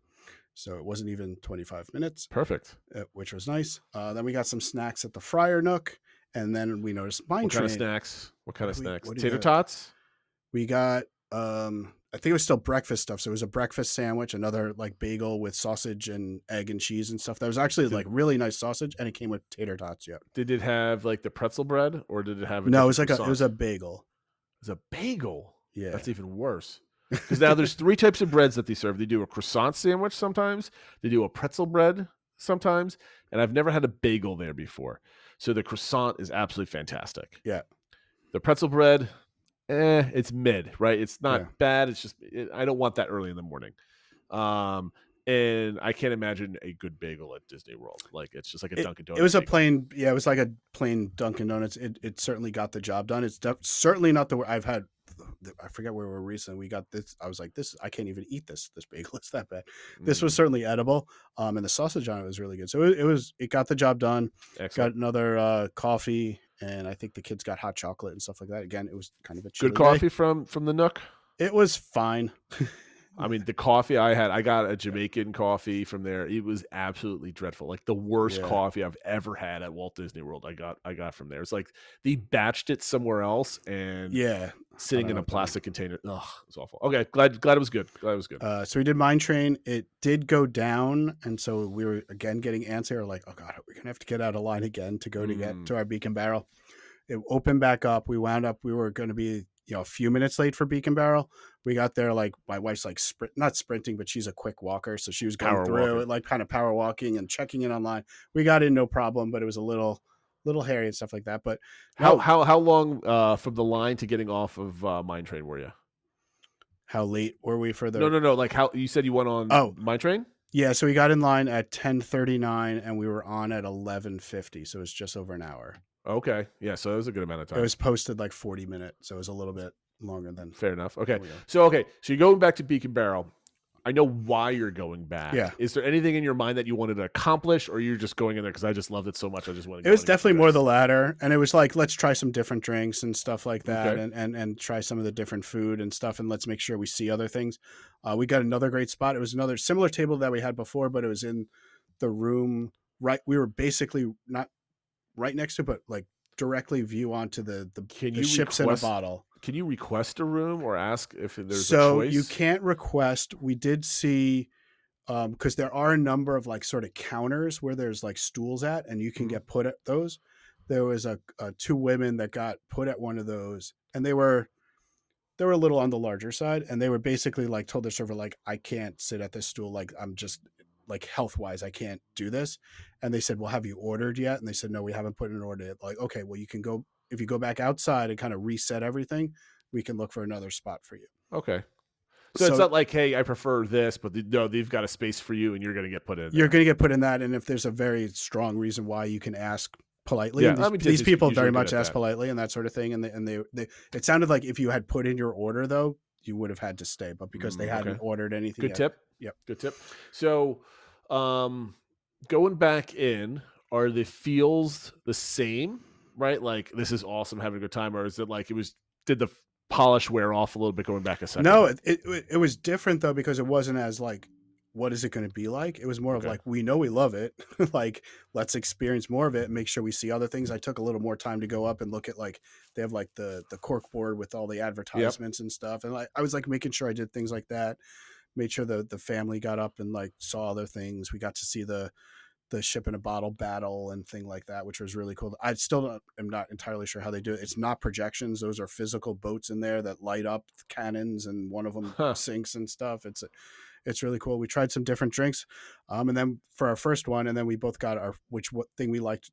So it wasn't even 25 minutes. Perfect. Which was nice. Then we got some snacks at the Friar Nook. And then we noticed Mine Train. What kind of snacks? What kind of snacks? What Tater tots? We got, I think it was still breakfast stuff. So it was a breakfast sandwich, another like bagel with sausage and egg and cheese and stuff. That was actually like really nice sausage, and it came with tater tots. Yeah. Did it have like the pretzel bread, or did it have? No, it was like it was a bagel. It was a bagel. Yeah, that's even worse. Because now there's 3 types of breads that they serve. They do a croissant sandwich sometimes. They do a pretzel bread sometimes, and I've never had a bagel there before. So the croissant is absolutely fantastic. Yeah. The pretzel bread, it's mid, right? It's not bad. It's just I don't want that early in the morning. And I can't imagine a good bagel at Disney World. Like it's just like a Dunkin' Donuts. It was bagel. a plain, it was like a plain Dunkin' Donuts. It certainly got the job done. It's certainly not the I've had. I forget where we were recently. We got this. I was like, I can't even eat this. This bagel is that bad. This was certainly edible. And the sausage on it was really good. So it got the job done. Excellent. Got another coffee, and I think the kids got hot chocolate and stuff like that. Again, it was kind of a good coffee from the Nook. It was fine. I mean, the coffee I got a Jamaican coffee from there. It was absolutely dreadful. Like the worst coffee I've ever had at Walt Disney World. I got from there. It's like they batched it somewhere else and sitting in a plastic container. Ugh, it was awful. Okay, glad it was good. Glad it was good. So we did Mine Train. It did go down, and so we were again getting antsy. Like, oh god, we're gonna have to get out of line again to go to get to our Beak and Barrel. It opened back up. We were going to be a few minutes late for Beak and Barrel. We got there like my wife's like not sprinting, but she's a quick walker, so she was going through it, like kind of power walking and checking in online. We got in no problem, but it was a little hairy and stuff like that. But how long from the line to getting off of Mine Train were you? How late were we for the? No. Like how you said you went on Mine Train? Yeah, so we got in line at 10:39 and we were on at 11:50, so it was just over an hour. Okay, yeah, so it was a good amount of time. It was posted like 40 minutes, so it was a little bit longer than. Fair enough. Okay, so you're going back to Beak and Barrel. I know why you're going back. Yeah. Is there anything in your mind that you wanted to accomplish, or you're just going in there because I just loved it so much? I just wanted to. It was definitely more the latter, and it was like let's try some different drinks and stuff like that, and try some of the different food and stuff, and let's make sure we see other things. We got another great spot. It was another similar table that we had before, but it was in the room right. We were basically not right next to, but like directly view onto the ships in a bottle. Can you request a room or ask if there's a choice? So you can't request. We did see, because there are a number of like sort of counters where there's like stools at, and you can get put at those. There was a 2 women that got put at one of those, and they were a little on the larger side, and they were basically like told their server like, I can't sit at this stool, like I'm just like health wise I can't do this. And they said, well, have you ordered yet? And they said, no, we haven't put in an order yet. Like, okay, well, you can go, if you go back outside and kind of reset everything, we can look for another spot for you. Okay. So it's not like, hey, I prefer this, but no, they've got a space for you and you're going to get put in there. You're going to get put in that. And if there's a very strong reason why, you can ask politely. Yeah, these people very much ask politely and that sort of thing. And they it sounded like if you had put in your order though, you would have had to stay, but because they hadn't ordered anything Good yet. Tip. Yep. Good tip. So going back in, are the feels the same, right? Like this is awesome, having a good time, or is it like did the polish wear off a little bit going back a second? No, it was different though, because it wasn't as like, what is it going to be like? It was more of like, we know we love it. Like, let's experience more of it and make sure we see other things. I took a little more time to go up and look at like, they have like the cork board with all the advertisements and stuff. And I was like making sure I did things like that. Made sure the family got up and like saw other things. We got to see the ship in a bottle battle and thing like that, which was really cool. I still am not entirely sure how they do it. It's not projections. Those are physical boats in there that light up cannons, and one of them sinks and stuff. It's really cool. We tried some different drinks, and then for our first one, and then we both got what thing we liked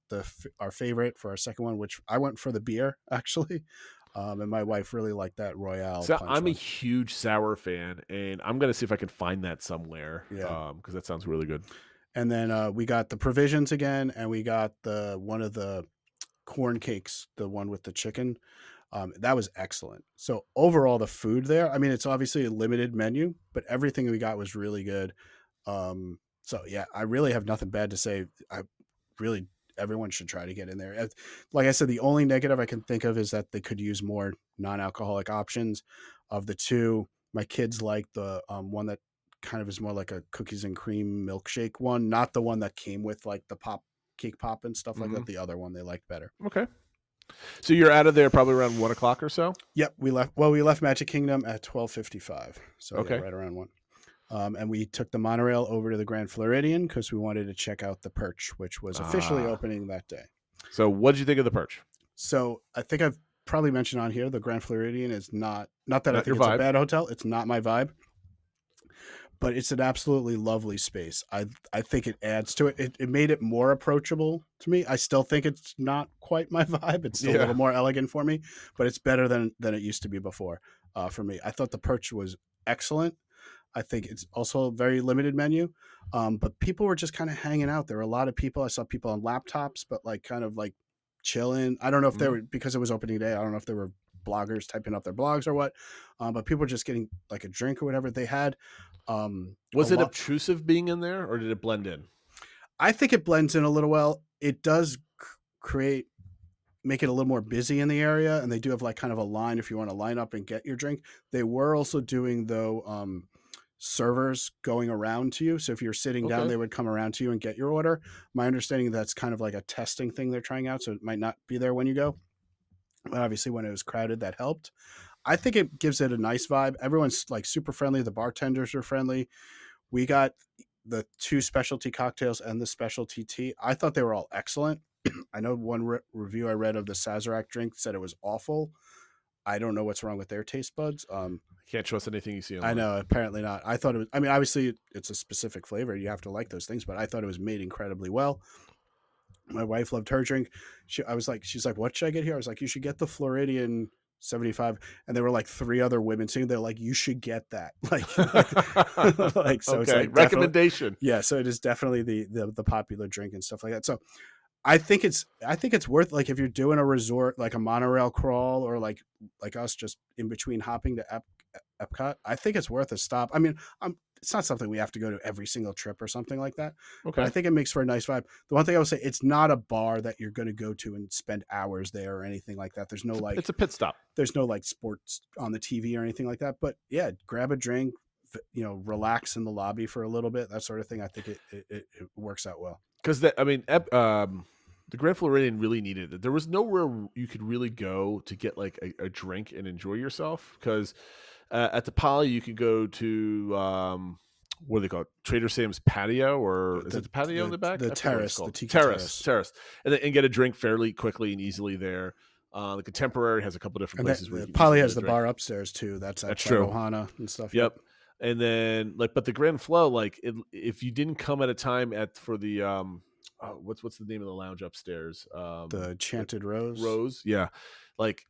our favorite for our second one, which I went for the beer actually. And my wife really liked that Royale So punch I'm a one. huge sour fan, and I'm gonna see if I can find that somewhere. Yeah. Because that sounds really good. And then we got the provisions again, and we got one of the corn cakes, the one with the chicken. That was excellent. So overall, the food there, I mean, it's obviously a limited menu, but everything we got was really good. So yeah, I really have nothing bad to say. I really, everyone should try to get in there. Like I said, the only negative I can think of is that they could use more non-alcoholic options. Of the two, my kids like the one that kind of is more like a cookies and cream milkshake one, not the one that came with like the cake pop and stuff like that. The other one they liked better. Okay. So you're out of there probably around 1 o'clock or so. Yep, we left. Well, we left Magic Kingdom at 12:55, so Okay. yeah, right around 1. And we took the monorail over to the Grand Floridian because we wanted to check out the Perch, which was officially opening that day. So what did you think of the Perch? So I think I've probably mentioned on here the Grand Floridian is not that I Not think your it's vibe. a bad hotel. It's not my vibe, but it's an absolutely lovely space. I think it adds to it. It made it more approachable to me. I still think it's not quite my vibe. It's still a little more elegant for me, but it's better than it used to be before for me. I thought the Perch was excellent. I think it's also a very limited menu, but people were just kind of hanging out. There were a lot of people. I saw people on laptops, but like kind of like chilling. I don't know if they were, because it was opening day, I don't know if there were bloggers typing up their blogs or what, but people were just getting like a drink or whatever they had. Was it obtrusive being in there, or did it blend in? I think it blends in a little well. It does make it a little more busy in the area, and they do have like kind of a line if you want to line up and get your drink. They were also doing though servers going around to you, so if you're sitting down, they would come around to you and get your order. My understanding, that's kind of like a testing thing they're trying out, so it might not be there when you go, but obviously when it was crowded, that helped. I think it gives it a nice vibe. Everyone's like super friendly. The bartenders are friendly. We got the 2 specialty cocktails and the specialty tea. I thought they were all excellent. I know one review I read of the Sazerac drink said it was awful. I don't know what's wrong with their taste buds. Can't trust anything you see online. I know, apparently not. I thought it was, I mean, obviously it's a specific flavor. You have to like those things, but I thought it was made incredibly well. My wife loved her drink. She's like, what should I get here? I was like, you should get the Floridian 75. And there were like 3 other women sitting there like, you should get that. Like so it's like recommendation. Yeah. So it is definitely the popular drink and stuff like that. So I think it's worth, like, if you're doing a resort, like a monorail crawl, or like us just in between hopping to Epcot, I think it's worth a stop. I mean, it's not something we have to go to every single trip or something like that. Okay. I think it makes for a nice vibe. The one thing I would say, it's not a bar that you're going to go to and spend hours there or anything like that. There's no it's a pit stop. There's no like sports on the TV or anything like that. But yeah, grab a drink, relax in the lobby for a little bit, that sort of thing. I think it works out well. Because the Grand Floridian really needed it. There was nowhere you could really go to get like a drink and enjoy yourself. Because at the Poly, you could go to what do they call it? Trader Sam's patio, or is it the patio in the back? The terrace, the tiki terrace, and get a drink fairly quickly and easily there. The Contemporary has a couple different places where you can Poly has the drink. bar upstairs too. That's true. Ohana and stuff. Yep. And then but the Grand Flow, if you didn't come at a time for the what's the name of the lounge upstairs? The Enchanted Rose. Rose, yeah. Like,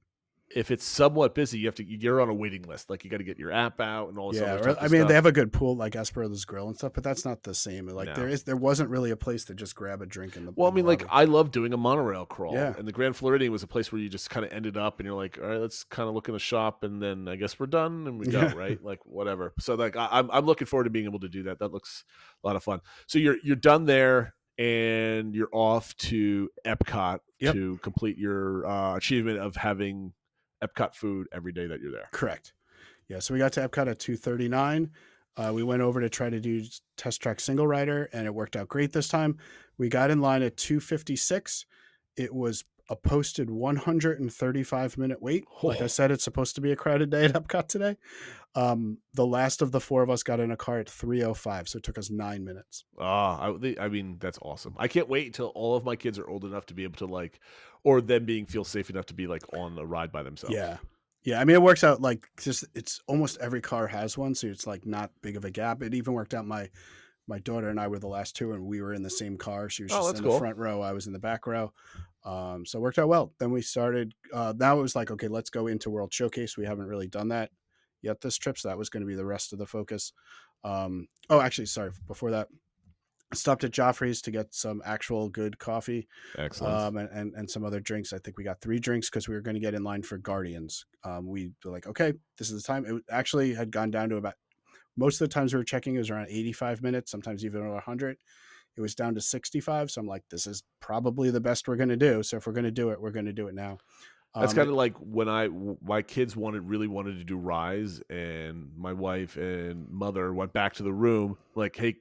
if it's somewhat busy, you're on a waiting list. Like, you got to get your app out and all this other type of stuff. They have a good pool like Espero's Grill and stuff, but that's not the same. Like, no. there wasn't really a place to just grab a drink in the. Well, I mean, like, I love doing a monorail crawl. Yeah. And the Grand Floridian was a place where you just kind of ended up, and you're like, all right, let's kind of look in the shop, and then I guess we're done, and we go, right? Like, whatever. So, like, I'm looking forward to being able to do that. That looks a lot of fun. So you're done there, and you're off to Epcot to complete your achievement of having Epcot food every day that you're there. Correct. Yeah. So we got to Epcot at 2:39. We went over to try to do Test Track Single Rider, and it worked out great this time. We got in line at 2:56. It was a posted 135-minute wait. Like I said, it's supposed to be a crowded day at Epcot today. The last of the 4 of us got in a car at 3:05, so it took us 9 minutes. I mean, that's awesome. I can't wait until all of my kids are old enough to be able to or them feel safe enough to be on a ride by themselves. Yeah. I mean, it works out it's almost every car has one, so it's like not big of a gap. It even worked out. My my daughter and I were the last two, and we were in the same car. She was Oh, just that's in cool. the front row. I was in the back row. So it worked out well. Then we started. Now it was like, okay, let's go into World Showcase. We haven't really done that yet this trip, so that was going to be the rest of the focus. Actually, sorry. Before that, I stopped at Joffrey's to get some actual good coffee. Excellent. And some other drinks. I think we got 3 drinks because we were going to get in line for Guardians. We were like, okay, this is the time. It actually had gone down to about, most of the times we were checking, it was around 85 minutes, sometimes even over 100. It was down to 65. So I'm like, this is probably the best we're going to do. So if we're going to do it, we're going to do it now. That's kind of like when my kids really wanted to do Rise, and my wife and mother went back to the room like, hey,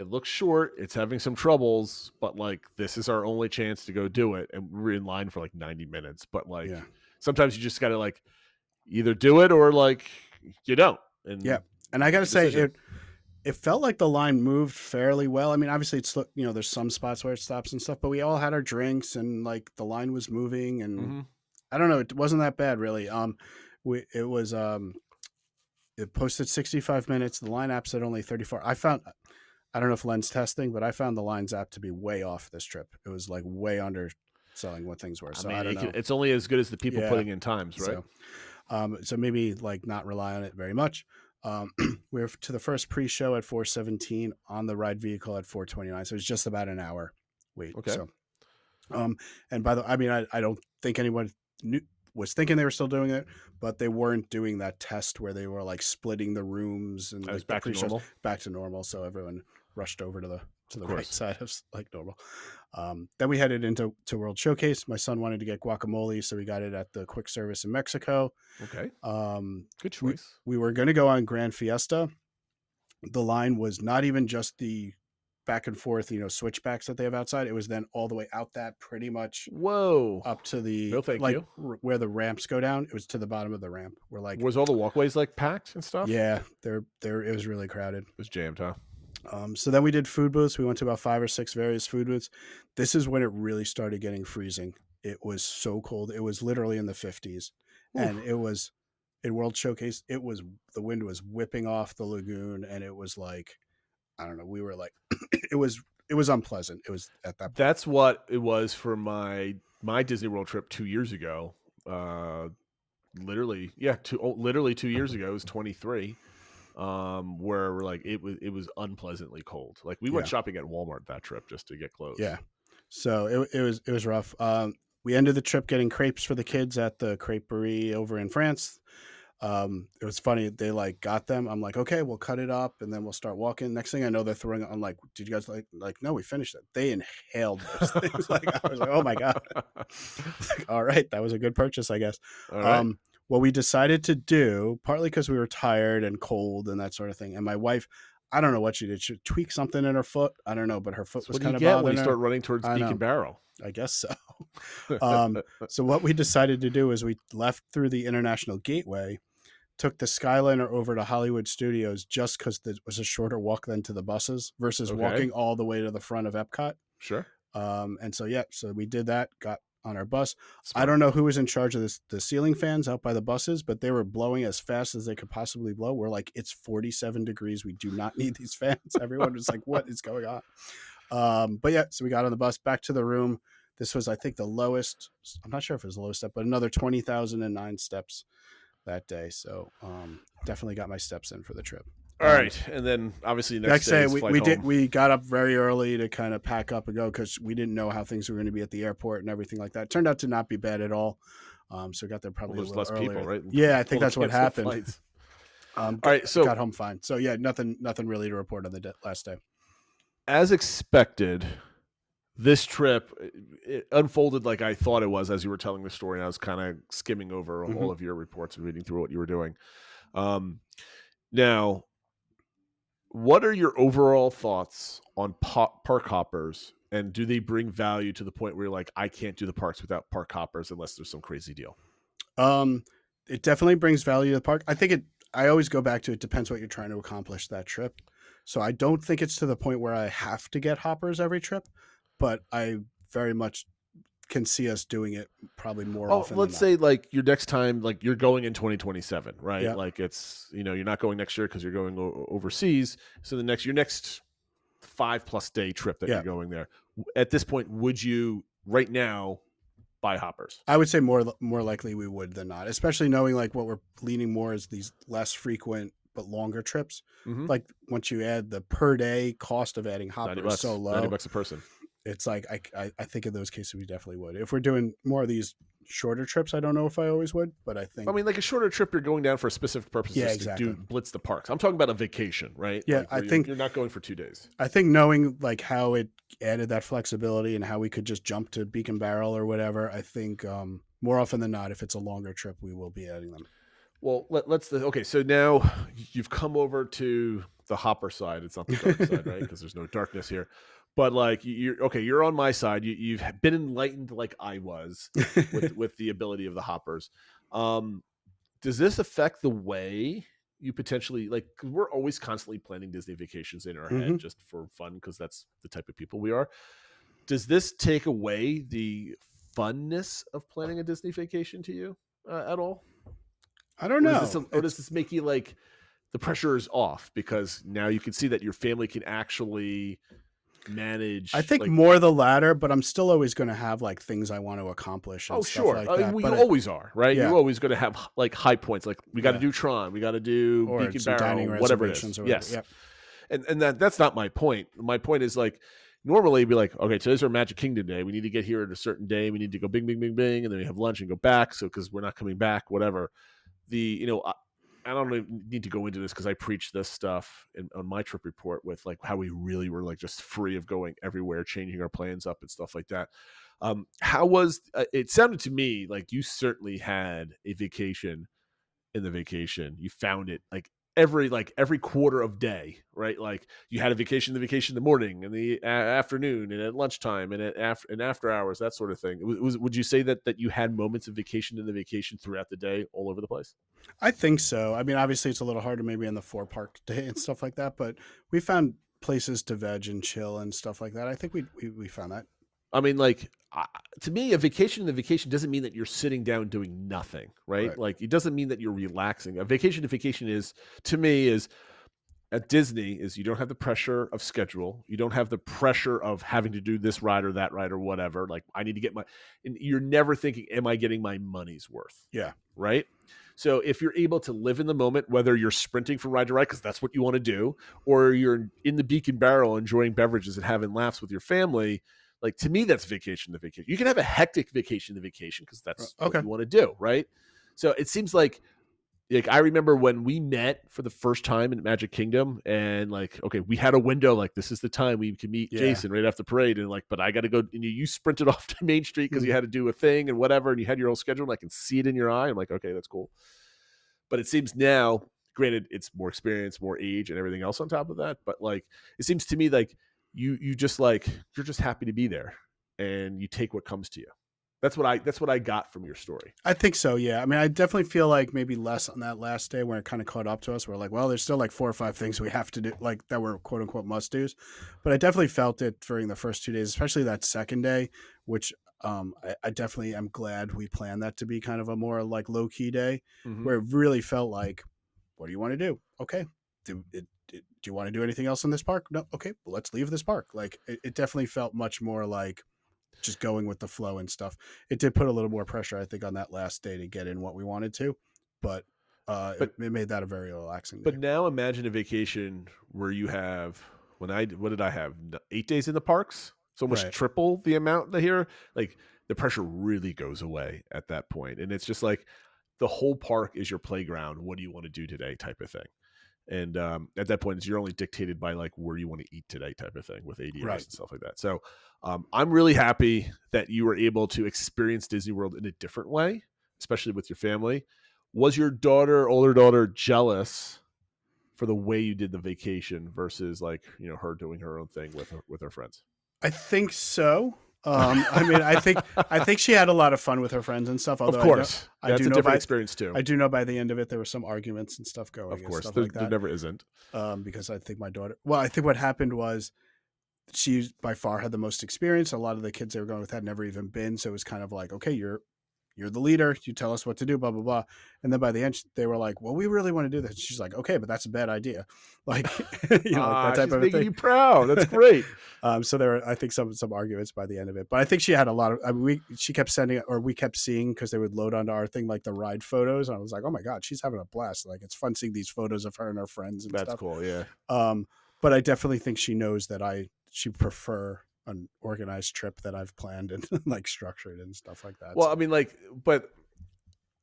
it looks short, it's having some troubles, but like this is our only chance to go do it, and we're in line for like 90 minutes. But like sometimes you just gotta like either do it or like you don't. And and I gotta say it felt like the line moved fairly well. I mean, obviously it's, there's some spots where it stops and stuff, but we all had our drinks and like the line was moving, and I don't know, it wasn't that bad really. It posted 65 minutes. The line app said only 34. I don't know if Len's testing, but I found the Lines app to be way off this trip. It was like way underselling what things were. So I don't know. It's only as good as the people putting in times, right? So maybe like not rely on it very much. We're to the first pre-show at 4:17, on the ride vehicle at 4:29. So it's just about an hour wait. Okay. So, and by the, I mean, I don't think anyone was thinking they were still doing it, but they weren't doing that test where they were like splitting the rooms and was like back to normal. Back to normal. So everyone rushed over to the right side of like normal. Then we headed into World Showcase. My son wanted to get guacamole, so we got it at the quick service in Mexico. Okay. Good choice. We were going to go on Grand Fiesta. The line was not even just the back and forth, switchbacks that they have outside. It was then all the way out that pretty much up to the where the ramps go down. It was to the bottom of the ramp. We're like, was all the walkways like packed and stuff? Yeah, there it was really crowded. It was jammed, huh? So then we did food booths. We went to about 5 or 6 various food booths. This is when it really started getting freezing. It was so cold. It was literally in the 50s. And it was in World Showcase. The wind was whipping off the lagoon, and it was like, I don't know. We were like, it was unpleasant. It was at that point. That's what it was for my Disney World trip 2 years ago. Literally 2 years ago. It was 23. Where we're like it was unpleasantly cold. Like we went shopping at Walmart that trip just to get clothes. Yeah. So it was rough. We ended the trip getting crepes for the kids at the creperie over in France. It was funny. They like got them. I'm like, okay, we'll cut it up and then we'll start walking. Next thing I know, they're throwing it. I'm like, did you guys like, no, we finished it. They inhaled those things. I was like, oh my God. Like, all right. That was a good purchase, I guess. All right. What we decided to do, partly because we were tired and cold and that sort of thing. And my wife, I don't know what she did. She tweaked something in her foot. I don't know, but her foot was kind of bothering her. When you start running towards Beak and Barrel. I guess so. So what we decided to do is we left through the International Gateway, took the Skyliner over to Hollywood Studios just because it was a shorter walk than to the buses versus walking all the way to the front of Epcot. Sure. And so we did that, got on our bus. Smart. I don't know who was in charge of the ceiling fans out by the buses, but they were blowing as fast as they could possibly blow. We're like, it's 47 degrees. We do not need these fans. Everyone was like, what is going on? But so we got on the bus back to the room. This was, I think, the lowest. I'm not sure if it was the lowest step, but another 20,009 steps that day. So definitely got my steps in for the trip. All right, and then obviously next day we got up very early to kind of pack up and go because we didn't know how things were going to be at the airport and everything like that. It turned out to not be bad at all. So we got there probably a little less earlier. people, right? Yeah, I think that's what happened. All right, so got home fine. So yeah, nothing really to report on the last day. As expected, this trip it unfolded like I thought it was as you were telling the story, and I was kind of skimming over all of your reports and reading through what you were doing. Now, what are your overall thoughts on park hoppers, and do they bring value to the point where you're like, I can't do the parks without park hoppers unless there's some crazy deal? It definitely brings value to the park. I always go back to it depends what you're trying to accomplish that trip. So I don't think it's to the point where I have to get hoppers every trip, but I very much can see us doing it probably more often. Let's say like your next time, like you're going in 2027, right? Yeah. Like it's, you're not going next year because you're going overseas. So your next 5+ day trip that Yeah. you're going there. At this point, would you right now buy hoppers? I would say more likely we would than not, especially knowing like what we're leaning more is these less frequent but longer trips. Mhm. Like once you add the per day cost of adding hoppers $90, so low, $90 a person. it's like I think in those cases we definitely would. If we're doing more of these shorter trips, I don't know if I always would, but I think I mean, like a shorter trip, you're going down for a specific purpose. Yeah, to exactly. do blitz the parks. I'm talking about a vacation, right? Yeah, Like, I where think- you're not going for 2 days. I think knowing like how it added that flexibility and how we could just jump to Beak and Barrel or whatever, I think more often than not, if it's a longer trip, we will be adding them. Well, okay. So now you've come over to the hopper side. It's not the dark side, right? Because there's no darkness here. But like you're on my side. You've been enlightened like I was with the ability of the hoppers. Does this affect the way you potentially like? Because we're always constantly planning Disney vacations in our head just for fun, because that's the type of people we are. Does this take away the funness of planning a Disney vacation to you at all? I don't know. Or does this make you like the pressure is off because now you can see that your family can actually manage? I think like, more the latter, but I'm still always going to have like things I want to accomplish. And oh, stuff sure. like Well, that. you But always are, right? Yeah. You're always going to have like high points. Like we got to Yeah. do Tron, we got to do or Beak and some dining Barrel, whatever it reservations is. or whatever. Yes, Yep. and that's not my point. My point is like normally it'd be like, okay, today's our Magic Kingdom day. We need to get here at a certain day. We need to go bing, bing, bing, bing, and then we have lunch and go back. So because we're not coming back, whatever. I don't even need to go into this because I preach this stuff on my trip report with like how we really were like just free of going everywhere, changing our plans up and stuff like that. How was it? Sounded to me like you certainly had a vacation in the vacation. You found it like every quarter of day, right? Like you had a vacation in the morning and the afternoon and at lunchtime and after hours, that sort of thing. Would you say that you had moments of vacation in the vacation throughout the day all over the place? I think so. I mean, obviously it's a little harder maybe in the 4-park day and stuff like that, but we found places to veg and chill and stuff like that. I think we found that. I mean, like to me, a vacation in the vacation doesn't mean that you're sitting down doing nothing, right? Like it doesn't mean that you're relaxing. A vacation to vacation is, to me, is at Disney is you don't have the pressure of schedule. You don't have the pressure of having to do this ride or that ride or whatever. Like I need to get and you're never thinking, am I getting my money's worth? Yeah. Right. So if you're able to live in the moment, whether you're sprinting from ride to ride, because that's what you want to do, or you're in the Beak and Barrel enjoying beverages and having laughs with your family, like to me, that's vacation to vacation. You can have a hectic vacation to vacation because that's what you want to do. Right. So it seems like I remember when we met for the first time in Magic Kingdom and like, okay, we had a window, like this is the time we can meet Jason right after the parade. And like, but I got to go, and you sprinted off to Main Street because you had to do a thing and whatever. And you had your whole schedule and I can see it in your eye. I'm like, okay, that's cool. But it seems now, granted, it's more experience, more age and everything else on top of that. But like, it seems to me like you just like, you're just happy to be there and you take what comes to you. That's what I got from your story. I think so. Yeah. I mean, I definitely feel like maybe less on that last day when it kind of caught up to us. We're like, well, there's still like 4 or 5 things we have to do, like that were quote unquote must do's. But I definitely felt it during the first 2 days, especially that second day, which I definitely am glad we planned that to be kind of a more like low key day where it really felt like, what do you want to do? Okay. Do you want to do anything else in this park? No. Okay. Well, let's leave this park. Like it definitely felt much more like just going with the flow and stuff. It did put a little more pressure, I think, on that last day to get in what we wanted to, but it made that a very relaxing day. But now imagine a vacation where you have, what did I have? 8 days in the parks? So almost triple the amount here. Like the pressure really goes away at that point. And it's just like the whole park is your playground. What do you want to do today type of thing? And at that point, you're only dictated by like where you want to eat today type of thing with ADRs and stuff like that. So I'm really happy that you were able to experience Disney World in a different way, especially with your family. Was your older daughter, jealous for the way you did the vacation versus like, her doing her own thing with her friends? I think so. I mean, I think she had a lot of fun with her friends and stuff. Although of course, I do a know different experience too. I do know by the end of it there were some arguments and stuff going. Of course, like that. There never isn't. Because I think my daughter. Well, I think what happened was she by far had the most experience. A lot of the kids they were going with had never even been, so it was kind of like, okay, you're you're the leader. You tell us what to do, blah, blah, blah. And then by the end, they were like, well, we really want to do this. She's like, okay, but that's a bad idea. Like, like that type she's of making thing. you proud. That's great. So there were, I think, some arguments by the end of it. But I think she had a lot of, I mean, she kept sending, or we kept seeing, because they would load onto our thing, like the ride photos. And I was like, oh my God, she's having a blast. Like, it's fun seeing these photos of her and her friends and That's stuff. cool, yeah. But I definitely think she knows that she prefer an organized trip that I've planned and like structured and stuff like that. Well, I mean, like, but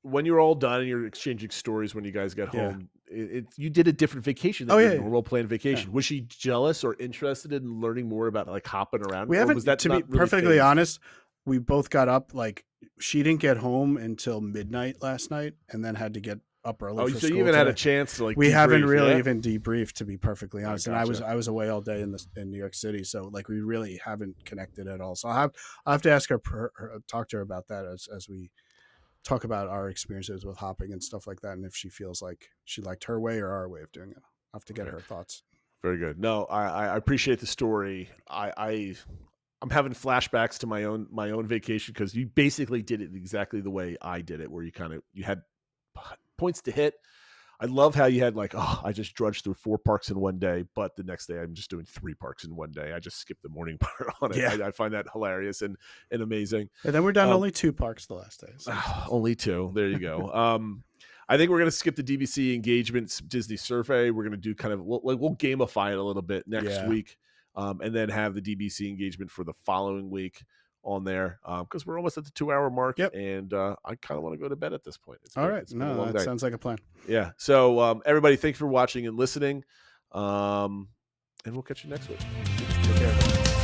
when you're all done and you're exchanging stories when you guys get home, you did a different vacation than your normal planned vacation. Yeah. Was she jealous or interested in learning more about like hopping around? We haven't, was that to be really perfectly honest, we both got up, like, she didn't get home until midnight last night and then had to get up early. So you even had a chance to like. We haven't really yeah? even debriefed, to be perfectly honest. And I was away all day in New York City, so like we really haven't connected at all. So I have to ask her, talk to her about that as we talk about our experiences with hopping and stuff like that, and if she feels like she liked her way or our way of doing it. I'll have to get her thoughts. Very good. No, I appreciate the story. I'm having flashbacks to my own vacation, because you basically did it exactly the way I did it, where you had points to hit. I love how you had like, I just drudged through 4 parks in one day, but the next day I'm just doing 3 parks in one day. I just skipped the morning part on it. Yeah. I find that hilarious and amazing. And then we're down to only 2 parks the last day. So. Only 2. There you go. I think we're going to skip the DVC engagements Disney survey. We're going to do kind of, we'll gamify it a little bit next week, and then have the DVC engagement for the following week on there, because we're almost at the 2-hour mark. Yep. And I kind of want to go to bed at this point. All right. No, that sounds like a plan. Yeah. So everybody, thanks for watching and listening. And we'll catch you next week. Take care.